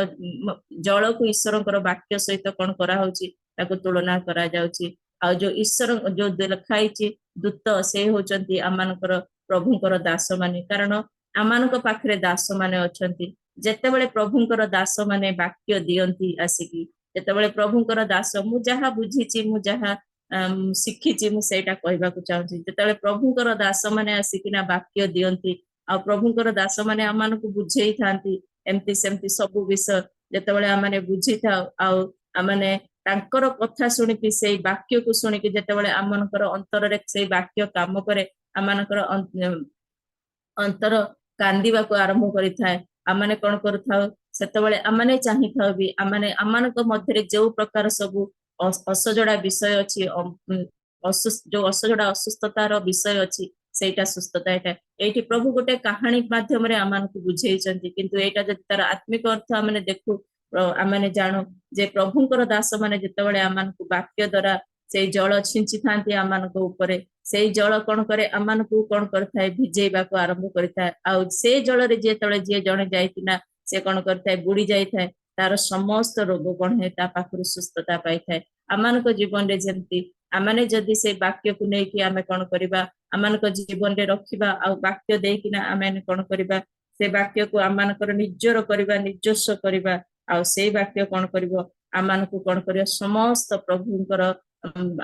ଜଳକୁ ଈଶ୍ୱରଙ୍କର ବାକ୍ୟ ସହିତ କଣ କରାହଉଛି? ତାକୁ ତୁଳନା କରାଯାଉଛି। ଆଉ ଯୋଉ ଯୋଉ ଲେଖା ହେଇଛି ଦୂତ, ସେ ହଉଛନ୍ତି ଆମମାନଙ୍କର ପ୍ରଭୁଙ୍କର ଦାସ ମାନେ। କାରଣ ଆମମାନଙ୍କ ପାଖରେ ଦାସ ମାନେ ଅଛନ୍ତି। ଯେତେବେଳେ ପ୍ରଭୁଙ୍କର ଦାସ ମାନେ ବାକ୍ୟ ଦିଅନ୍ତି ଆସିକି, ଯେତେବେଳେ ପ୍ରଭୁଙ୍କର ଦାସ, ମୁଁ ଯାହା ବୁଝିଛି, ମୁଁ ଯାହା ଶିଖିଛି, ମୁଁ ସେଇଟା କହିବାକୁ ଚାହୁଁଛି। ଯେତେବେଳେ ପ୍ରଭୁଙ୍କର ଦାସ ମାନେ ଆସିକିନା ବାକ୍ୟ ଦିଅନ୍ତି, ଆଉ ପ୍ରଭୁଙ୍କର ଦାସ ମାନେ ଆମମାନଙ୍କୁ ବୁଝେଇଥାନ୍ତି ଏମିତି ସେମିତି ସବୁ ବିଷୟ ଯେତେବେଳେ ଆମେ ବୁଝିଥାଉ, ଆଉ ଆମେ ତାଙ୍କର କଥା ଶୁଣିକି ସେଇ ବାକ୍ୟକୁ ଶୁଣିକି ଯେତେବେଳେ ଆମମାନଙ୍କର ଅନ୍ତରରେ ସେଇ ବାକ୍ୟ କାମ କରେ, ଆମମାନଙ୍କର ଅନ୍ତର କାନ୍ଦିବାକୁ ଆରମ୍ଭ କରିଥାଏ। ଆମେ କଣ କରୁଥାଉ? ସେତେବେଳେ ଆମେ ଚାହିଁଥାଉ ବି ଆମମାନଙ୍କ ମଧ୍ୟରେ ଯୋଉ ପ୍ରକାର ସବୁ ଅସଜଡ଼ା ବିଷୟ ଅଛି, ଯୋଉ ଅସଜଡ଼ା ଅସୁସ୍ଥତାର ବିଷୟ ଅଛି, ସେଇଟା ସୁସ୍ଥତା। ଏଇଠି ପ୍ରଭୁ ଗୋଟେ କାହାଣୀ ମାଧ୍ୟମରେ ଆମମାନଙ୍କୁ ବୁଝେଇଛନ୍ତି, କିନ୍ତୁ ଏଇଟା ଯଦି ତାର ଆତ୍ମିକ ଅର୍ଥ ଆମେ ଦେଖୁ, ଆମେ ଜାଣୁ ଯେ ପ୍ରଭୁଙ୍କର ଦାସ ମାନେ ଯେତେବେଳେ ଆମମାନଙ୍କୁ ବାକ୍ୟ ଦ୍ୱାରା ସେଇ ଜଳ ଛିଞ୍ଚିଥାନ୍ତି ଆମମାନଙ୍କ ଉପରେ, ସେଇ ଜଳ କଣ କରେ? ଆମମାନଙ୍କୁ କଣ କରିଥାଏ? ଭିଜେଇବାକୁ ଆରମ୍ଭ କରିଥାଏ। ଆଉ ସେଇ ଜଳରେ ଯେତେବେଳେ ଯିଏ ଜଣେ ଯାଇକିନା ସେ କଣ କରିଥାଏ? ବୁଡି ଯାଇଥାଏ, ତାର ସମସ୍ତ ରୋଗ କଣ ହୁଏ? ତା ପାଖରୁ ସୁସ୍ଥତା ପାଇଥାଏ। ଆମମାନଙ୍କ ଜୀବନରେ ଯେମିତି ଆମେ ଯଦି ସେଇ ବାକ୍ୟକୁ ନେଇକି ଆମେ କଣ କରିବା? ଆମମାନଙ୍କ ଜୀବନରେ ରଖିବା, ଆଉ ବାକ୍ୟ ଦେଇକିନା ଆମେ କଣ କରିବା? ସେ ବାକ୍ୟକୁ ଆମମାନଙ୍କର ନିଜର କରିବା, ନିଜସ୍ୱ କରିବା, ଆଉ ସେଇ ବାକ୍ୟ କଣ କରିବ? ଆମମାନଙ୍କୁ କଣ କରିବ? ସମସ୍ତ ପ୍ରଭୁଙ୍କର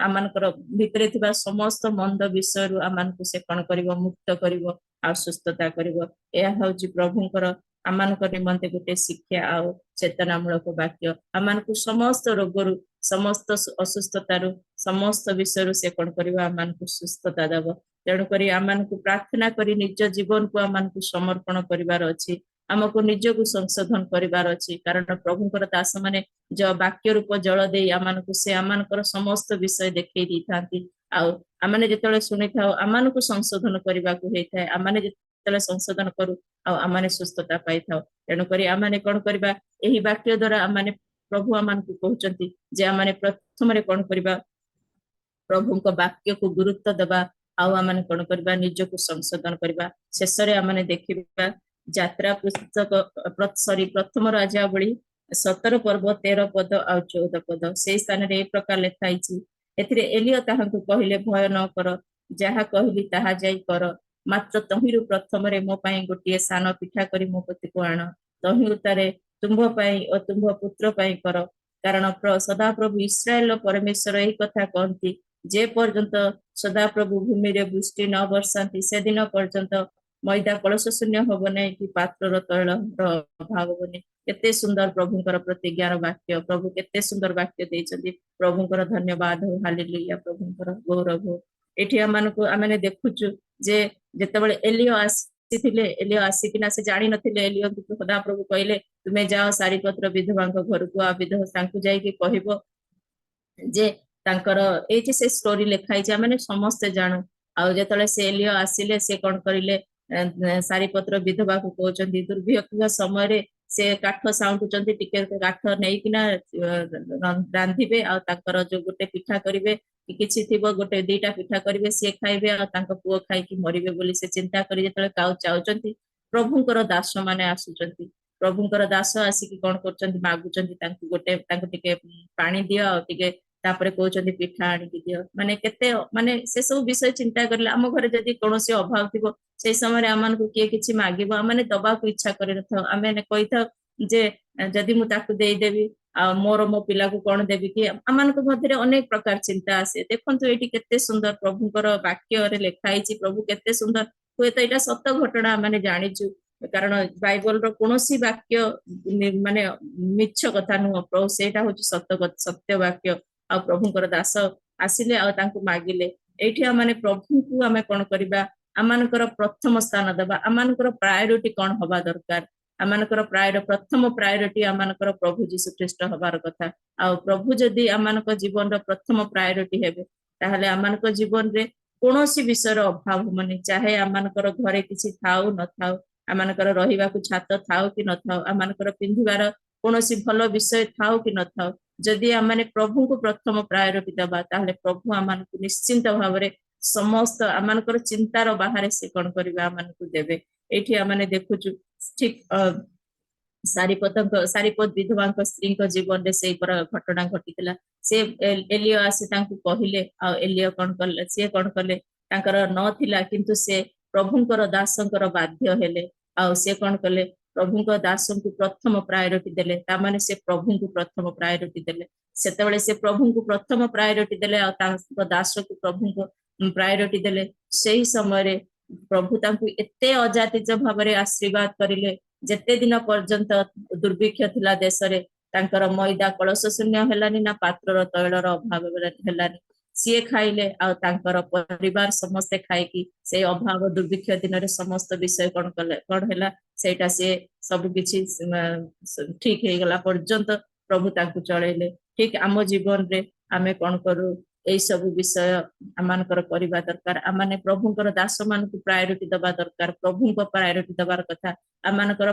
ଆମମାନଙ୍କର ଭିତରେ ଥିବା ସମସ୍ତ ମନ୍ଦ ବିଷୟରୁ ଆମମାନଙ୍କୁ ସେ କଣ କରିବ? ମୁକ୍ତ କରିବ, ଆଉ ସୁସ୍ଥତା କରିବ। ଏହା ହଉଛି ପ୍ରଭୁଙ୍କର ଆମମାନଙ୍କ ନିମନ୍ତେ ଗୋଟେ ଶିକ୍ଷା ଆଉ ଚେତନାମୂଳକ ବାକ୍ୟ। ଆମମାନଙ୍କୁ ସମସ୍ତ ରୋଗରୁ, ସମସ୍ତ ଅସୁସ୍ଥତାରୁ, ସମସ୍ତ ବିଷୟରୁ ସେ କଣ କରିବ? ଆମମାନଙ୍କୁ ସୁସ୍ଥତା ଦେବ। ତେଣୁକରି ଆମମାନଙ୍କୁ ପ୍ରାର୍ଥନା କରି ନିଜ ଜୀବନକୁ ଆମମାନଙ୍କୁ ସମର୍ପଣ କରିବାର ଅଛି, ଆମକୁ ନିଜକୁ ସଂଶୋଧନ କରିବାର ଅଛି। କାରଣ ପ୍ରଭୁଙ୍କର ଦାସ ମାନେ ବାକ୍ୟ ରୂପ ଜଳ ଦେଇ ସେ ଆମମାନଙ୍କର ସମସ୍ତ ବିଷୟ ଦେଖେଇ ଦେଇଥାନ୍ତି। ଆଉ ଆମେ ଯେତେବେଳେ ଶୁଣିଥାଉ, ଆମମାନଙ୍କୁ ସଂଶୋଧନ କରିବାକୁ ହେଇଥାଏ। ଆମେ ଯେତେବେଳେ ସଂଶୋଧନ କରୁ, ଆଉ ଆମେ ସୁସ୍ଥତା ପାଇଥାଉ। ତେଣୁକରି ଆମେ କଣ କରିବା? ଏହି ବାକ୍ୟ ଦ୍ୱାରା ପ୍ରଭୁ ଆମମାନଙ୍କୁ କହୁଛନ୍ତି ଯେ ଆମେ ପ୍ରଥମରେ କଣ କରିବା? ପ୍ରଭୁଙ୍କ ବାକ୍ୟକୁ ଗୁରୁତ୍ୱ ଦେବା, ଆଉ ଆମେ କଣ କରିବା? ନିଜକୁ ସଂଶୋଧନ କରିବା। ଶେଷରେ ଆମେ ଦେଖିବା ଯାତ୍ରା ପୁସ୍ତକ ପ୍ରଥମ ରାଜାବଳୀ 17 ପର୍ବ 13 ପଦ ଆଉ 14 ପଦ। ସେଇ ସ୍ଥାନରେ ଏ ପ୍ରକାର ଲେଖା ହେଇଛି, ଏଥିରେ ଏଲିୟ ତାହାଙ୍କୁ କହିଲେ, ଭୟ ନ କର, ଯାହା କହିଲି ତାହା ଯାଇ କର। ମାତ୍ର ତହିଁରୁ ପ୍ରଥମରେ ମୋ ପାଇଁ ଗୋଟିଏ ସାନ ପିଠା କରି ମୋ କତିକୁ ଆଣ। ତହିଁ ଉତ୍ତାରେ ତୁମ୍ଭ ପାଇଁ ଓ ତୁମ୍ଭ ପୁତ୍ର ପାଇଁ କର। କାରଣ ସଦାପ୍ରଭୁ ଇସ୍ରାଏଲର ପରମେଶ୍ୱର ଏହି କଥା କହନ୍ତି, ଯେ ପର୍ଯ୍ୟନ୍ତ ସଦାପ୍ରଭୁ ଭୂମିରେ ବୃଷ୍ଟି ନ ବର୍ଷାନ୍ତି, ସେଦିନ ପର୍ଯ୍ୟନ୍ତ ମଇଦା କଳସ ଶୂନ୍ୟ ହବ ନାହିଁ କି ପାତ୍ରର ତୈଳର ଅଭାବ ହବନି। କେତେ ସୁନ୍ଦର ପ୍ରଭୁଙ୍କର ପ୍ରତିଜ୍ଞାର ବାକ୍ୟ, ପ୍ରଭୁ କେତେ ସୁନ୍ଦର ବାକ୍ୟ ଦେଇଛନ୍ତି। ପ୍ରଭୁଙ୍କର ଧନ୍ୟବାଦ ହଉ, ହାଲେଲୁୟା, ପ୍ରଭୁଙ୍କର ଗୌରବ ହଉ। ଏଠି ଆମମାନଙ୍କୁ ଆମେ ଦେଖୁଛୁ ଯେ ଯେତେବେଳେ ଏଲିୟ ଆସିଥିଲେ, ଏଲିୟ ଆସିକିନା ସେ ଜାଣିନଥିଲେ, ଏଲିୟଙ୍କୁ ସଦାପ୍ରଭୁ କହିଲେ ତୁମେ ଯାଅ ସାରିପତ୍ର ବିଧବାଙ୍କ ଘରକୁ, ଆଉ ବିଧବା ତାଙ୍କୁ ଯାଇକି କହିବ ଯେ ତାଙ୍କର ଏଇଠି ସେ ଷ୍ଟୋରି ଲେଖା ହେଇଛି, ଆମେ ସମସ୍ତେ ଜାଣୁ। ଆଉ ଯେତେବେଳେ ସେ ଏଲିୟ ଆସିଲେ, ସେ କଣ କରିଲେ, ସାରିପତ୍ର ବିଧବାକୁ କହୁଛନ୍ତି ଦୁର୍ଭିକ୍ଷ ସମୟରେ ସେ କାଠ ସାଉଁଟୁଛନ୍ତି, ଟିକେ କାଠ ନେଇକିନା ରାନ୍ଧିବେ, ଆଉ ତାଙ୍କର ଯୋଉ ଗୋଟେ ପିଠା କରିବେ, କିଛି ଥିବ ଗୋଟେ ଦିଟା ପିଠା କରିବେ, ସିଏ ଖାଇବେ, ଆଉ ତାଙ୍କ ପୁଅ ଖାଇକି ମରିବେ ବୋଲି ସେ ଚିନ୍ତା କରି ଯେତେବେଳେ ଚାହୁଁଛନ୍ତି, ପ୍ରଭୁଙ୍କର ଦାସ ମାନେ ଆସୁଛନ୍ତି। ପ୍ରଭୁଙ୍କର ଦାସ ଆସିକି କଣ କରୁଛନ୍ତି, ମାଗୁଛନ୍ତି ତାଙ୍କୁ ଟିକେ ପାଣି ଦିଅ, ଆଉ ଟିକେ ତାପରେ କହୁଛନ୍ତି ପିଠା ଆଣିକି ଦିଅ। ମାନେ କେତେ, ମାନେ ସେ ସବୁ ବିଷୟ ଚିନ୍ତା କରିଲେ ଆମ ଘରେ ଯଦି କୌଣସି ଅଭାବ ଥିବ, ସେଇ ସମୟରେ ଆମମାନଙ୍କୁ କିଏ କିଛି ମାଗିବ, ଆମେ ଦବାକୁ ଇଚ୍ଛା କରିନଥାଉ। ଆମେ କହିଥାଉ ଯେ ଯଦି ମୁଁ ତାକୁ ଦେଇଦେବି, ଆଉ ମୋ ପିଲାକୁ କଣ ଦେବି କି, ଆମମାନଙ୍କ ମଧ୍ୟରେ ଅନେକ ପ୍ରକାର ଚିନ୍ତା ଆସେ। ଦେଖନ୍ତୁ ଏଇଠି କେତେ ସୁନ୍ଦର ପ୍ରଭୁଙ୍କର ବାକ୍ୟରେ ଲେଖା ହେଇଛି, ପ୍ରଭୁ କେତେ ସୁନ୍ଦର। ହୁଏତ ଏଇଟା ସତ ଘଟଣା ଆମେ ଜାଣିଛୁ, କାରଣ ବାଇବଲର କୌଣସି ବାକ୍ୟ ମାନେ ମିଛ କଥା ନୁହଁ, ସେଇଟା ହଉଛି ସତ୍ୟ ବାକ୍ୟ। ଆଉ ପ୍ରଭୁଙ୍କର ଦାସ ଆସିଲେ ଆଉ ତାଙ୍କୁ ମାଗିଲେ। ଏଇଠି ଆମେ ପ୍ରଭୁଙ୍କୁ ଆମେ କଣ କରିବା, ଆମମାନଙ୍କର ପ୍ରଥମ ସ୍ଥାନ ଦେବା। ଆମମାନଙ୍କର ପ୍ରାୟୋରିଟି କଣ ହବା ଦରକାର, ଆମମାନଙ୍କର ପ୍ରଥମ ପ୍ରାୟୋରିଟି ଆମମାନଙ୍କର ପ୍ରଭୁ ଯୀଶୁ ଖ୍ରୀଷ୍ଟ ହବାର କଥା। ଆଉ ପ୍ରଭୁ ଯଦି ଆମମାନଙ୍କ ଜୀବନର ପ୍ରଥମ ପ୍ରାୟୋରିଟି ହେବେ, ତାହେଲେ ଆମମାନଙ୍କ ଜୀବନରେ କୌଣସି ବିଷୟର ଅଭାବ ହବନି। ଚାହେ ଆମମାନଙ୍କର ଘରେ କିଛି ଥାଉ ନଥାଉ, ଆମମାନଙ୍କର ରହିବାକୁ ଛାତ ଥାଉ କି ନଥାଉ, ଆମମାନଙ୍କର ପିନ୍ଧିବାର କୌଣସି ଭଲ ବିଷୟ ଥାଉ କି ନଥାଉ, ଯଦି ଆମେ ପ୍ରଭୁଙ୍କୁ ପ୍ରଥମ ପ୍ରାୟୋରିଟି ଦେବା, ତାହେଲେ ପ୍ରଭୁ ଆମମାନଙ୍କୁ ନିଶ୍ଚିନ୍ତ ଭାବରେ ସମସ୍ତ ଆମମାନଙ୍କର ଚିନ୍ତାର ବାହାରେ ସେ କଣ କରିବେ, ଆମମାନଙ୍କୁ ଦେବେ। ଏଇଠି ଆମେ ଦେଖୁଛୁ ଠିକ ସାରିପତ ବିଧବାଙ୍କ ସ୍ତ୍ରୀଙ୍କ ଜୀବନରେ ସେଇ ପରା ଘଟଣା ଘଟିଥିଲା। ସେ ଏଲିୟ ଆସି ତାଙ୍କୁ କହିଲେ, ଆଉ ଏଲିୟ କଣ କଲେ, ସିଏ କଣ କଲେ, ତାଙ୍କର ନଥିଲା କିନ୍ତୁ ସେ ପ୍ରଭୁଙ୍କର ଦାସଙ୍କର ବାଧ୍ୟ ହେଲେ, ଆଉ ସେ କଣ କଲେ, ପ୍ରଭୁଙ୍କ ଦାସଙ୍କୁ ପ୍ରଥମ ପ୍ରାୟୋରିଟି ଦେଲେ। ତାମାନେ ସେ ପ୍ରଭୁଙ୍କୁ ପ୍ରଥମ ପ୍ରାୟୋରିଟି ଦେଲେ। ସେତେବେଳେ ସେ ପ୍ରଭୁଙ୍କୁ ପ୍ରଥମ ପ୍ରାୟୋରିଟି ଦେଲେ, ଆଉ ତାଙ୍କ ଦାସକୁ ପ୍ରଭୁଙ୍କୁ ପ୍ରାୟୋରିଟି ଦେଲେ। ସେଇ ସମୟରେ ପ୍ରଭୁ ତାଙ୍କୁ ଏତେ ଅଜାତିଜ ଭାବରେ ଆଶୀର୍ବାଦ କରିଲେ, ଯେତେ ଦିନ ପର୍ଯ୍ୟନ୍ତ ଦୁର୍ଭିକ୍ଷ ଥିଲା ଦେଶରେ, ତାଙ୍କର ମଇଦା କଳସ ଶୂନ୍ୟ ହେଲାନି, ନା ପାତ୍ରର ତୈଳର ଅଭାବ ହେଲାନି। ସିଏ ଖାଇଲେ, ଆଉ ତାଙ୍କର ପରିବାର ସମସ୍ତେ ଖାଇକି ସେଇ ଅଭାବ ଦୁର୍ଭିକ୍ଷ ଦିନରେ ସମସ୍ତ ବିଷୟ କଣ ହେଲା, ସେଇଟା ସିଏ ସବୁ କିଛି ଠିକ ହେଇଗଲା ପର୍ଯ୍ୟନ୍ତ ପ୍ରଭୁ ତାଙ୍କୁ ଚଳେଇଲେ। ଠିକ ଆମ ଜୀବନରେ ଆମେ କଣ କରୁ, ଏଇ ସବୁ ବିଷୟ ଆମମାନଙ୍କର କରିବା ଦରକାର। ଆମମାନେ ପ୍ରଭୁଙ୍କର ଦାସ ମାନଙ୍କୁ ପ୍ରାୟୋରିଟି ଦବା ଦରକାର, ପ୍ରଭୁଙ୍କ ପ୍ରାୟୋରିଟି ଦବାର କଥା। ଆମମାନଙ୍କର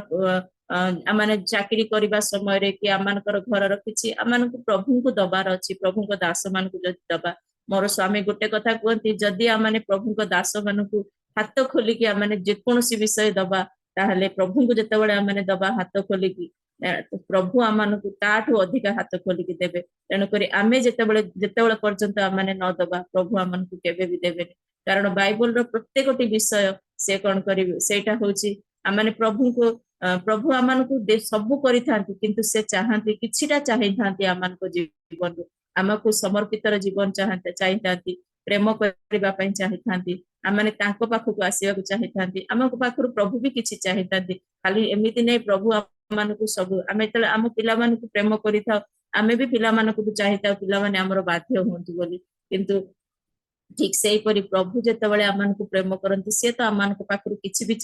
ଆମମାନେ ଚାକିରି କରିବା ସମୟରେ କି ଆମମାନଙ୍କର ଘରର କିଛି ଆମମାନଙ୍କୁ ପ୍ରଭୁଙ୍କୁ ଦବାର ଅଛି। ପ୍ରଭୁଙ୍କ ଦାସ ମାନଙ୍କୁ ଯଦି ଦବା, ମୋର ସ୍ୱାମୀ ଗୋଟେ କଥା କୁହନ୍ତି, ଯଦି ଆମମାନେ ପ୍ରଭୁଙ୍କ ଦାସ ମାନଙ୍କୁ ହାତ ଖୋଲିକି ଆମମାନେ ଯେକୌଣସି ବିଷୟ ଦବା, ତାହେଲେ ପ୍ରଭୁଙ୍କୁ ଯେତେବେଳେ ଆମମାନେ ଦବା ହାତ ଖୋଲିକି, ପ୍ରଭୁ ଆମମାନଙ୍କୁ ତାଠୁ ଅଧିକା ହାତ ଖୋଲିକି ଦେବେ। ତେଣୁକରି ଆମେ ଯେତେବେଳେ ପର୍ଯ୍ୟନ୍ତ ଆମମାନେ ନ ଦବା, ପ୍ରଭୁ ଆମମାନଙ୍କୁ କେବେ ବି ଦେବେନି। କାରଣ ବାଇବଲର ପ୍ରତ୍ୟେକଟି ବିଷୟ ସେ କଣ କରିବେ, ସେଇଟା ହଉଛି ଆମମାନେ ପ୍ରଭୁ ଆମମାନଙ୍କୁ ସବୁ କରିଥାନ୍ତି, କିନ୍ତୁ ସେ ଚାହାନ୍ତି, କିଛିଟା ଚାହିଁଥାନ୍ତି ଆମମାନଙ୍କ ଜୀବନରୁ, ଆମକୁ ସମର୍ପିତର ଜୀବନ ଚାହିଁଥାନ୍ତି, ପ୍ରେମ କରିବା ପାଇଁ ଚାହିଁଥାନ୍ତି, ଆମମାନେ ତାଙ୍କ ପାଖକୁ ଆସିବାକୁ ଚାହିଁଥାନ୍ତି। ଆମ ପାଖରୁ ପ୍ରଭୁ ବି କିଛି ଚାହିଁଥାନ୍ତି। ଖାଲି ଏମିତି ନାହିଁ ପ୍ରଭୁ ଆମମାନଙ୍କୁ ସବୁ, ଆମେ ଯେତେବେଳେ ଆମ ପିଲାମାନଙ୍କୁ ପ୍ରେମ କରିଥାଉ, ଆମେ ବି ପିଲାମାନଙ୍କୁ ଚାହିଁଥାଉ ପିଲାମାନେ ଆମର ବାଧ୍ୟ ହୁଅନ୍ତୁ ବୋଲି। କିନ୍ତୁ ଠିକ ସେଇପରି ପ୍ରଭୁ ଯେତେବେଳେ ଆମମାନଙ୍କୁ ପ୍ରେମ କରନ୍ତି, ସିଏ ତ ଆମମାନଙ୍କ ପାଖରୁ କିଛି ବି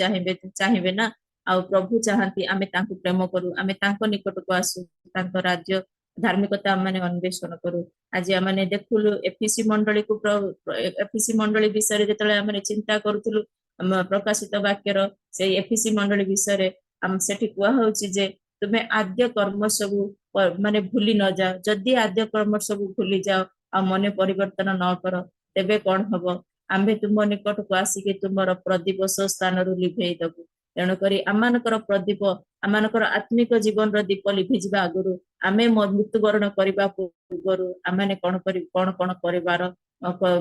ଚାହିଁବେ ନା। ଆଉ ପ୍ରଭୁ ଚାହାନ୍ତି ଆମେ ତାଙ୍କୁ ପ୍ରେମ କରୁ, ଆମେ ତାଙ୍କ ନିକଟକୁ ଆସୁ, ତାଙ୍କ ରାଜ୍ୟ ଧାର୍ମିକତା ଆମେ ଅନ୍ୱେଷଣ କରୁ। ଆଜି ଆମେ ଦେଖୁଲୁ ଏଫିସି ମଣ୍ଡଳୀ ବିଷୟରେ ଯେତେବେଳେ ଆମେ ଚିନ୍ତା କରୁଥିଲୁ, ପ୍ରକାଶିତ ବାକ୍ୟର ସେଇ ଏଫିସି ମଣ୍ଡଳୀ ବିଷୟରେ ସେଠି କୁହା ହଉଛି ଯେ ତୁମେ ଆଦ୍ୟ କର୍ମ ସବୁ ମାନେ ଭୁଲି ନ ଯାଅ। ଯଦି ଆଦ୍ୟ କର୍ମ ସବୁ ଭୁଲି ଯାଅ ଆଉ ମନେ ପରିବର୍ତ୍ତନ ନ କର, ତେବେ କଣ ହବ, ଆମ୍ଭେ ତୁମ ନିକଟକୁ ଆସିକି ତୁମର ପ୍ରଦୀପ ସ୍ଥାନରୁ ଲିଭେଇ ଦବୁ। ତେଣୁକରି ଆମମାନଙ୍କର ପ୍ରଦୀପ, ଆମମାନଙ୍କର ଆତ୍ମିକ ଜୀବନର ଦୀପ ଲିଭିଯିବା ଆଗରୁ, ଆମେ ମୃତ୍ୟୁବରଣ କରିବା ପୂର୍ବରୁ ଆମେ କଣ କରିବାର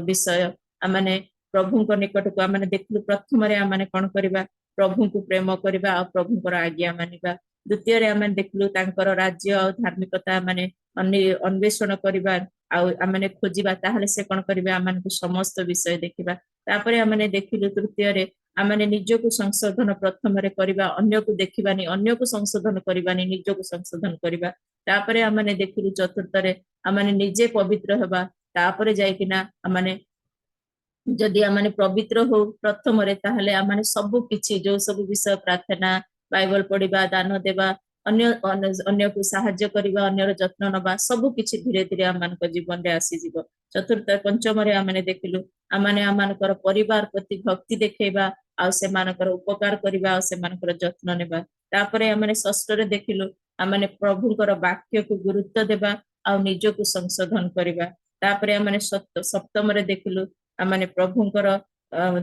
ବିଷୟ, ଆମେ ପ୍ରଭୁଙ୍କ ନିକଟକୁ ଆମେ ଦେଖିଲୁ। ପ୍ରଥମରେ ଆମେ କଣ କରିବା, ପ୍ରଭୁଙ୍କୁ ପ୍ରେମ କରିବା ଆଉ ପ୍ରଭୁଙ୍କର ଆଜ୍ଞା ମାନିବା। ଦ୍ୱିତୀୟରେ ଆମେ ଦେଖିଲୁ ତାଙ୍କର ରାଜ୍ୟ ଆଉ ଧାର୍ମିକତା ମାନେ ଅନ୍ୱେଷଣ କରିବା, ଆଉ ଆମେ ଖୋଜିବା, ତାହେଲେ ସେ କଣ କରିବେ, ଆମମାନଙ୍କୁ ସମସ୍ତ ବିଷୟ ଦେଖିବା। ତାପରେ ଆମେ ଦେଖିଲୁ ତୃତୀୟରେ आमने निजको संशोधन प्रथमरे करिबा अन्यको देखिबानी अन्यको संशोधन करिबानी निजको संशोधन करिबा तापरे आमने देखिलु चतुर्थरे आमने निजे पवित्र हेबा तापरे जाइकिना आमने जदि आमने पवित्र हो प्रथमरे ताहले आमने सब किछि जो सब विषय प्रार्थना बाइबल पढ़िबा दान देबा अन्य को साहाय्य करिबा अन्यर जत्न नबा सब किछि धीरे धीरे आमनक जीवन रे आसी जीव चतुर्थ पंचमरे आमने देखिलु आमने आमनकर परिवार प्रति भक्ति देखेबा आ से मानकर उपकार करिबा आ से मानकर जत्न नेबा तापरे आमने षष्ठरे देखिलु आमने प्रभुकर वाक्य को गुरुत्व देबा आ निजको संशोधन करिबा तापरे आमने सप्तमरे देखिलु आमने प्रभुकर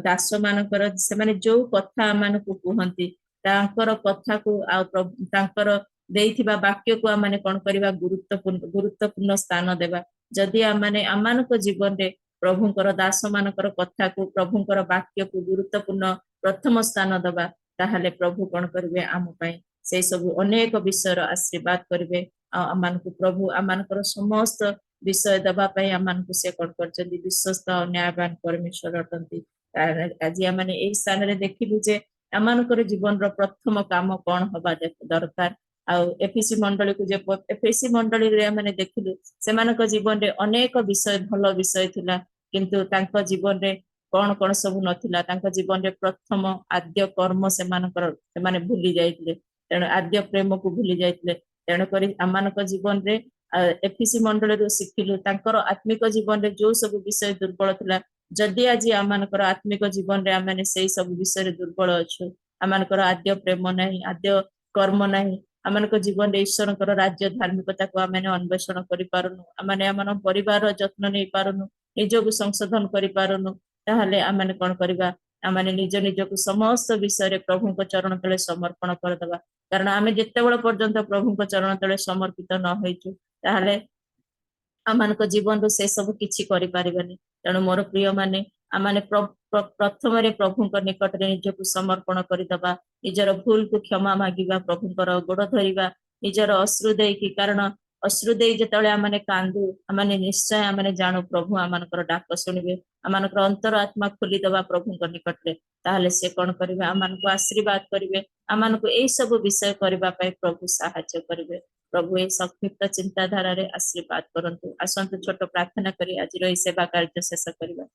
दास मानकर से माने जो कथा आमनकु कुहंती तांकर कथा को आ तांकर देइथिबा वाक्य को आमने कोन करिबा गुरुत्वपूर्ण स्थान देबा जदि आमने आमानक जीवन रे प्रभुकर दास मानकर कथा को प्रभुकर वाक्य को गुरुत्वपूर्ण प्रथम स्थान दबा ताहले प्रभु कोन करिवे आम पई से सब अनेक विषय आशीर्वाद करिवे आमानकु प्रभु आमानकर समस्त विषय दबा पई आमानकु से कोन करचंदी विश्वस्त और न्यायवान परमेश्वर अटंती आज आमने एई स्थान रे देखिलु जे आमानकर जीवन रो प्रथम काम कोन हबा दरकार आ एफएसी मंडली को जे एफएसी मंडली रे माने देखिलु सेमानक जीवन रे अनेक विषय भलो विषय थिला किंतु तांको जीवन रे कोन कोन सब नथिला तांको जीवन रे प्रथम आद्य कर्म सेमानकर सेमाने भूली जाइतले तेणु आद्य प्रेम को भूली जाइतले तेणु करी आमानक जीवन रे एफएसी मंडली रो सिखिलु तांकर आत्मिक जीवन रे जो सब विषय दुर्बल थिला जदि आज आमानकर आत्मिक जीवन रे आमाने सेई सब विषय रे दुर्बल अछु आमानकर आद्य प्रेम नाही आद्य कर्म नाही आमानक जीवन रे ईश्वरकर राज्य धार्मिकता को आमाने अन्वेषण करि पारुनु आमाने आमन परिवार जत्न नै पारुनु निजको संशोधन करि पारुनु ताहले आमाने कोन करिबा आमाने निज निजको समस्त विषय रे प्रभुको चरण तले समर्पण करदबा कारण आमे जेतेबेला पर्यंत प्रभुको चरण तले समर्पित न होइछु ताहले आमानक जीवन रो से सब किछि करि पारिबानी तेणु मोर प्रिय माने आमाने प्रथम रे प्रभुको निकट रे निजको समर्पण करिदबा निजर भूल को क्षमा मागिबा प्रभुकर गोड़ धरिबा निजर अश्रु देई की कारण अश्रु देई जेतले आमाने कांदू आमाने निश्चय आमाने जानु प्रभु आमानकर डाक सुनिबे आमानकर अंतर आत्मा खोली दबा प्रभुकर निकट रे ताहले से कोन करिवे आमानको आशीर्वाद करिवे आमानको एई सब विषय करबा पई प्रभु सहायता करिवे प्रभु ए संक्षिप्त चिंताधारा रे आशीर्वाद करंतु आसंतु छोट प्रार्थना करी आज रो सेवा कार्य शेष करबा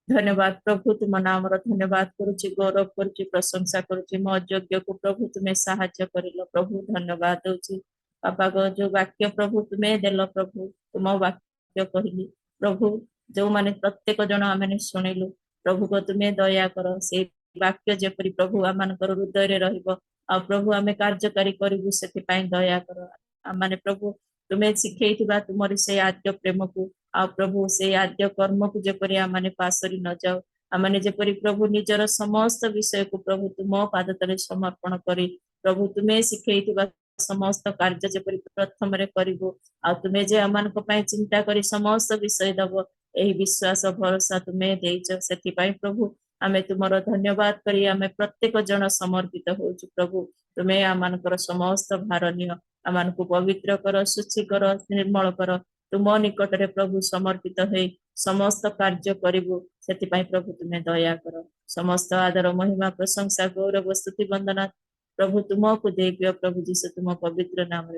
धन्यवाद प्रभु तुम नाम धन्यवाद करुची गौरव करुची प्रशंसा करुची मो अयोग्य को प्रभु तुम्हें साहाय्य करिलो प्रभु धन्यवाद दउची बाबा गो जो वाक्य प्रभु तुम्हें देलो प्रभु तुम वाक्य कहली प्रभु जो माने प्रत्येक जन आमे सुनिलु प्रभु को तुम्हें दया कर से वाक्य जेपरी प्रभु आमानकर हृदय रे रहइबो आ प्रभु आमे कार्यकारी करिबु सेति पई दया कर आमाने प्रभु तुम्हें शिखैथिबा तुमरी से आद्य प्रेम को आ प्रभु से आद्य कर्म को जेपरी आमाने पासरी न जाओ आमाने जेपरी प्रभु निजर समस्त विषय को प्रभु तुम पाद तले समर्पण करी प्रभु तुम्हें शिखैथिबा समस्त कार्य जेपरी प्रथम रे करिबो आ तुम्हें जे आमानक पई चिंता करी समस्त विषय दबो एही विश्वास भरोसा तुम्हें देइछ सेति पई प्रभु आमे तुमरो धन्यवाद करी आमे प्रत्येक जन समर्पित होछु प्रभु तुम्हें आमानकर समस्त भार नियो आमानको पवित्र कर शुचि कर निर्मल कर तुम निकट रे प्रभु समर्पित हे समस्त कार्य करिबो सेति पई प्रभु तुम्हें दया कर समस्त आदर महिमा प्रशंसा गौरव स्तुति वंदना प्रभु तुमको देव्य प्रभु जीसु तुम पवित्र नाम रे